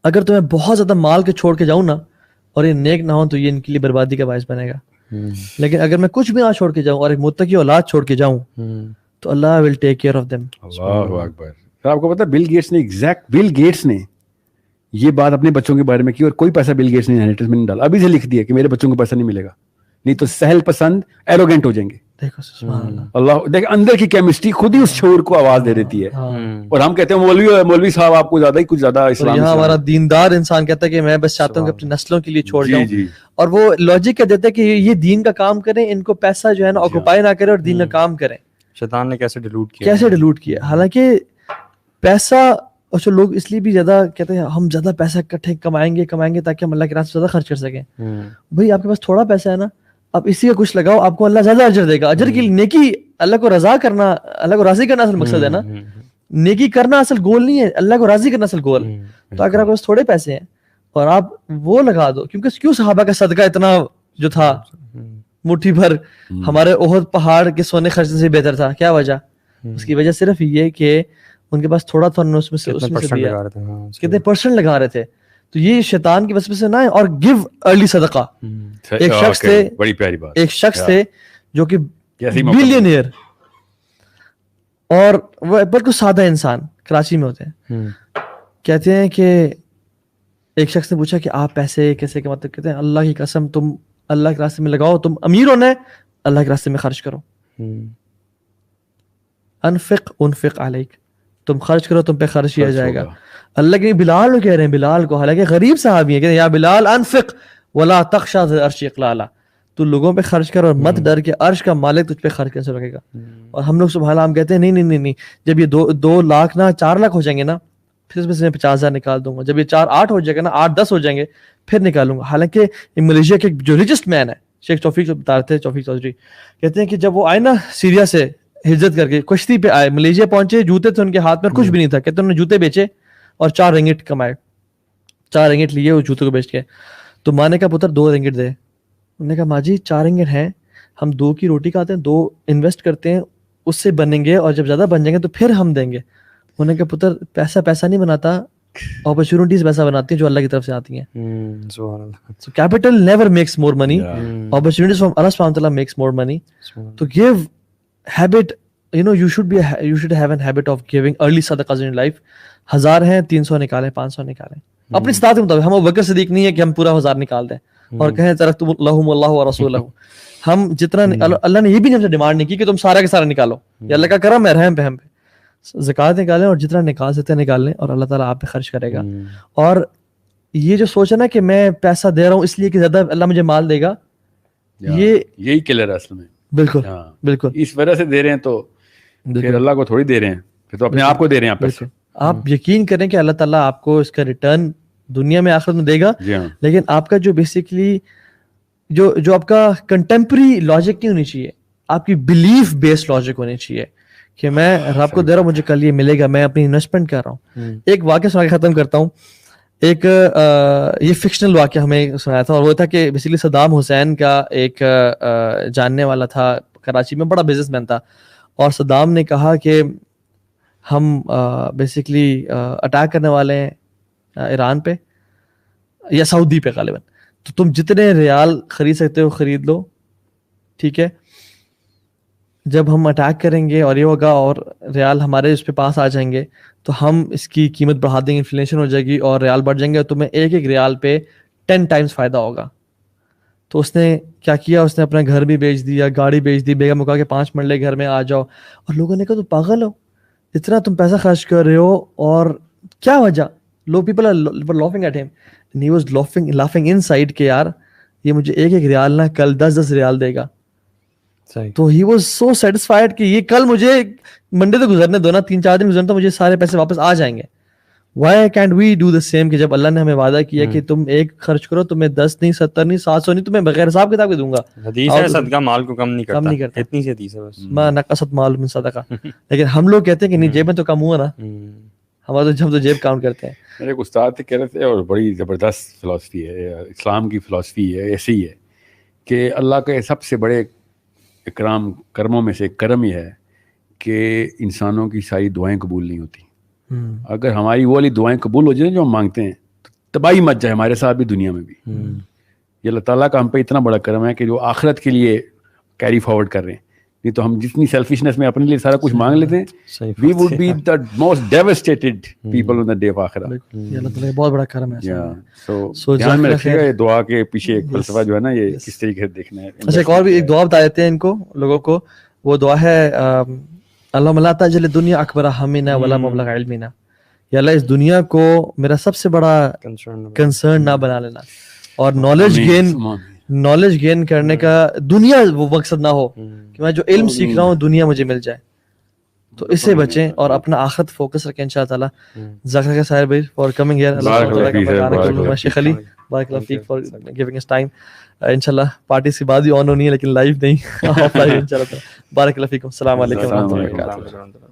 اگر تمہیں بہت زیادہ مال کے چھوڑ کے جاؤں نا اور یہ نیک نہ ہو تو یہ ان کے لیے بربادی کا باعث بنے گا. لیکن اگر میں کچھ بھی نہ چھوڑ کے جاؤں اور ایک متقی اولاد چھوڑ کے جاؤں تو اللہ ول ٹیک کیئر آف دیم. اللہ اکبر. آپ کو پتا بل گیٹس نے یہ بات اپنے بچوں کے بارے میں کی, اور کوئی پیسہ بل گیٹس نے انہیریٹنس میں نہیں ڈالا. ابھی سے لکھ دیا کہ میرے بچوں کو پیسہ نہیں ملے گا, نہیں تو سہل پسند ایروگینٹ ہو جائیں گے. دیکھو سبحان اللہ, اللہ دیکھ اندر کی کیمسٹری خود ہی اس شعور کو آواز دے دیتی ہے. اور ہم کہتے ہیں مولوی صاحب آپ کو زیادہ ہی کچھ زیادہ اسلام. یہاں ہمارا دیندار انسان کہتا ہے کہ میں بس چاہتا ہوں کہ اپنی نسلوں کے لیے چھوڑ جاؤں, اور وہ لاجک کہہ دیتا ہے کہ یہ دین کا کام کریں, ان کو پیسہ جو ہے نا آکوپائی نہ کرے اور دین کا کام کریں. شیطان نے کیسے ڈیلوٹ کیا. حالانکہ پیسہ اچھا لوگ اس لیے بھی زیادہ کہتے ہیں ہم زیادہ پیسہ اکٹھے کمائیں گے تاکہ ہم اللہ کے راستے زیادہ خرچ کر سکیں. بھائی آپ کے پاس تھوڑا پیسہ ہے نا, آپ اسی کا کچھ لگاؤ, آپ کو اللہ زیادہ اجر دے گا. اجر کی نیکی, اللہ کو رضا کرنا, اللہ کو راضی کرنا اصل مقصد ہے نا. نیکی کرنا اصل گول نہیں ہے, اللہ کو راضی کرنا اصل گول. تو اگر آپ کے پاس تھوڑے پیسے ہیں اور آپ وہ لگا دو, کیونکہ کیوں صحابہ کا صدقہ اتنا جو تھا مٹھی بھر ہمارے احد پہاڑ کے سونے خرچنے سے بہتر تھا, کیا وجہ؟ اس کی وجہ صرف یہ کہ ان کے پاس تھوڑا تھا, اس میں سے کتنے پرسنٹ لگا رہے تھے. تو یہ شیطان کی وسوسے سے نہ ہے. اور گیو ارلی صدقہ. ایک شخص تھے جو کہ بلینئر اور وہ بالکل سادہ انسان کراچی میں ہوتے ہیں, کہتے ہیں کہ ایک شخص نے پوچھا کہ آپ پیسے کیسے کماتے؟ کہتے ہیں اللہ کی قسم تم اللہ کے راستے میں لگاؤ, تم امیر ہونا ہے اللہ کے راستے میں خرچ کرو. انفق انفق علیک, تم خرچ کرو تم پہ خرچ کیا جائے گا. اللہ کے بلال کو کہہ رہے ہیں, بلال کو, حالانکہ غریب صحابی ہیں, کہ یا بلال انفق ولا تخشى ذی العرش اقلالا, تو لوگوں پہ خرچ کر اور مت ڈر کے عرش کا مالک تجھ پہ خرچ کیسے رکھے گا. اور ہم لوگ سبحان اللہ ہم کہتے ہیں نہیں, جب یہ 2 لاکھ نہ 4 لاکھ ہو جائیں گے نا, پھر اس میں سے میں 50,000 نکال دوں گا, جب یہ 4-8 ہو جائے گا نا, 8-10 ہو جائیں گے پھر نکالوں گا. حالانکہ ملیشیا کے جو ریچسٹ مین ہے شیخ توفیق بتاتے ہیں, توفیق چودھری کہتے ہیں کہ جب وہ آئے نا سیریا سے ہجرت کر کے کشتی پہ آئے, ملیشیا پہنچے, جوتے تھے ان کے ہاتھ میں, کچھ بھی نہیں تھا, کہتے انہوں نے جوتے بیچے اور 4 رنگٹ کمائے, 4 رنگٹ لیے وہ جوتے کو بیچ کے. تو ماں نے کہا پتر 2 رنگٹ دے. انہوں نے کہا ماں جی 4 رنگٹ ہیں, ہم 2 کی روٹی کھاتے ہیں, 2 انویسٹ کرتے ہیں, اس سے بنیں گے, اور جب زیادہ بن جائیں گے تو پھر ہم دیں گے. انہوں نے کہا پتر پیسہ نہیں بناتا, اپرچونیٹیز پیسہ بناتی ہیں جو اللہ کی طرف سے آتی ہیں. So capital never makes more money. Opportunities from Allah subhanahu wa ta'ala makes more money. To give habit, you should have a habit of giving early sadaqahs in your life. 1000 ہیں 300 نکالیں, 500 نکالیں اپنی استطاعت کے مطابق. ہم ابوبکر صدیق نہیں ہے کہ ہم پورا 1000 نکال دیں اور کہیں ترکتم لہم اللہ ورسولہ. ہم جتنا اللہ نے یہ بھی ہم سے ڈیمانڈ نہیں کی کہ تم سارا کے سارا نکالو, یہ اللہ کا کرم ہے, رحم پہ ہم پہ. زکوٰۃ نکالیں اور جتنا نکال سکتے ہیں نکال لیں, اور اللہ تعالیٰ آپ پہ خرچ کرے گا. اور یہ جو سوچ ہے نا کہ میں پیسہ دے رہا ہوں اس لیے کہ زیادہ اللہ مجھے مال دے گا, یہی کلر ہے اصل میں. بالکل اس وجہ سے دے رہے ہیں, تو پھر اللہ کو تھوڑی دے رہے ہیں, پھر تو اپنے آپ کو دے رہے ہیں پیسے. آپ یقین کریں کہ اللہ تعالیٰ آپ کو اس کا ریٹرن دنیا میں آخرت میں دے گا. لیکن آپ کا جو بیسیکلی جو آپ کا کنٹمپری لاجک نہیں ہونی چاہیے, آپ کی بلیف بیسڈ لاجک ہونی چاہیے کہ میں رب کو دے رہا ہوں, مجھے کل یہ ملے گا, میں اپنی انویسٹمنٹ کر رہا ہوں. ایک واقعہ سنا کے ختم کرتا ہوں. ایک یہ فکشنل واقعہ ہمیں سنایا تھا, اور وہ تھا کہ بیسیکلی صدام حسین کا ایک جاننے والا تھا کراچی میں, بڑا بزنس مین تھا, اور صدام نے کہا کہ ہم بیسیکلی اٹیک کرنے والے ہیں ایران پہ یا سعودی پہ غالباً, تو تم جتنے ریال خرید سکتے ہو خرید لو, ٹھیک ہے. جب ہم اٹیک کریں گے اور یہ ہوگا اور ریال ہمارے اس پہ پاس آ جائیں گے تو ہم اس کی قیمت بڑھا دیں گے, انفلیشن ہو جائے گی اور ریال بڑھ جائیں گے, اور تمہیں ایک ریال پہ 10 ٹائمز فائدہ ہوگا. تو اس نے کیا کیا, اس نے اپنا گھر بھی بیچ دیا, گاڑی بیچ دی, بیگم کو کہا کہ 5 منٹ گھر میں آ جاؤ. اور لوگوں نے کہا تو پاگل ہو, اتنا تم پیسہ خرچ کر رہے ہو اور کیا وجہ. لو people are laughing at him and he was laughing inside کہ یار یہ مجھے ایک ریال نہ کل 10 ریال دے گا. تو ہی واز سو سیٹسفائڈ کہ یہ کل مجھے منڈے تو گزرنے دو نا, 3-4 دن گزرنے تو مجھے سارے پیسے واپس آ جائیں گے. Why can't we do the same, کہ جب اللہ نے ہمیں وعدہ کیا کہ تم 1 خرچ کرو, تمہیں 10 نہیں 70 نہیں 700 نہیں, تمہیں بغیر حساب کتاب کے دوں گا. حدیث ہے صدقہ مال کو کم نہیں کرتا, اتنی سی حدیث ہے بس, ما نقصت مال من صدقہ. لیکن ہم لوگ کہتے ہیں کہ نہیں جیب میں تو کم ہوا نا, ہمارا تو جیب کاؤنٹ کرتے ہیں. میرے ایک استاد تھے کہہ رہے تھے, اور بڑی زبردست فلاسفی ہے, اسلام کی فلاسفی ہے, ایسی ہے کہ اللہ کے سب سے بڑے اکرام کرموں میں سے ایک کرم یہ ہے کہ انسانوں کی ساری دعائیں قبول نہیں ہوتی. اگر ہماری وہ والی دعائیں قبول ہو جائیں جو ہم مانگتے ہیں تو تباہی مچ جائے ہمارے ساتھ بھی, دنیا میں بھی. یہ اللہ تعالیٰ کا ہم پہ اتنا بڑا کرم ہے کہ جو آخرت کے لیے کیری فارورڈ کر رہے ہیں. نہیں تو ہم جتنی سیلفشنس میں اپنے لیے سارا کچھ مانگ لیتے ہیں, we would be the most devastated people on the day of آخرت. یہ اللہ تعالیٰ بہت بڑا کرم ہے. سو دھیان میں رکھیے گا یہ دعا کے پیچھے ایک فلسفہ جو ہے نا, یہ کس طریقے سے دیکھنا ہے. اچھا ایک اور بھی ایک دعا بتا دیتے ہیں ان کو لوگوں کو. وہ دعا ہے اللہم لا تجعل الدنیا اکبر ہمنا ولا مبلغ علمنا. یا اللہ اس دنیا کو میرا سب سے بڑا کنسرن نہ بنا لینا, اور نالج گین کرنے کا دنیا وہ مقصد نہ ہو کہ میں جو علم سیکھ رہا ہوں دنیا مجھے مل جائے. تو اس سے بچیں اور اپنا آخرت فوکس رکھیں ان شاء اللہ تعالیٰ. ذکر کا سائر بھائی فار کمنگ ہیئر, اللہ شیخ علی بارک اللہ فیک فار گیونگ اس ٹائم. انشاءاللہ پارٹی سے بعد ہی آن ہونی ہے لیکن لائیو نہیں, آف لائیو انشاءاللہ. بارک اللہ فیکم, السلام علیکم ورحمۃ اللہ وبرکاتہ.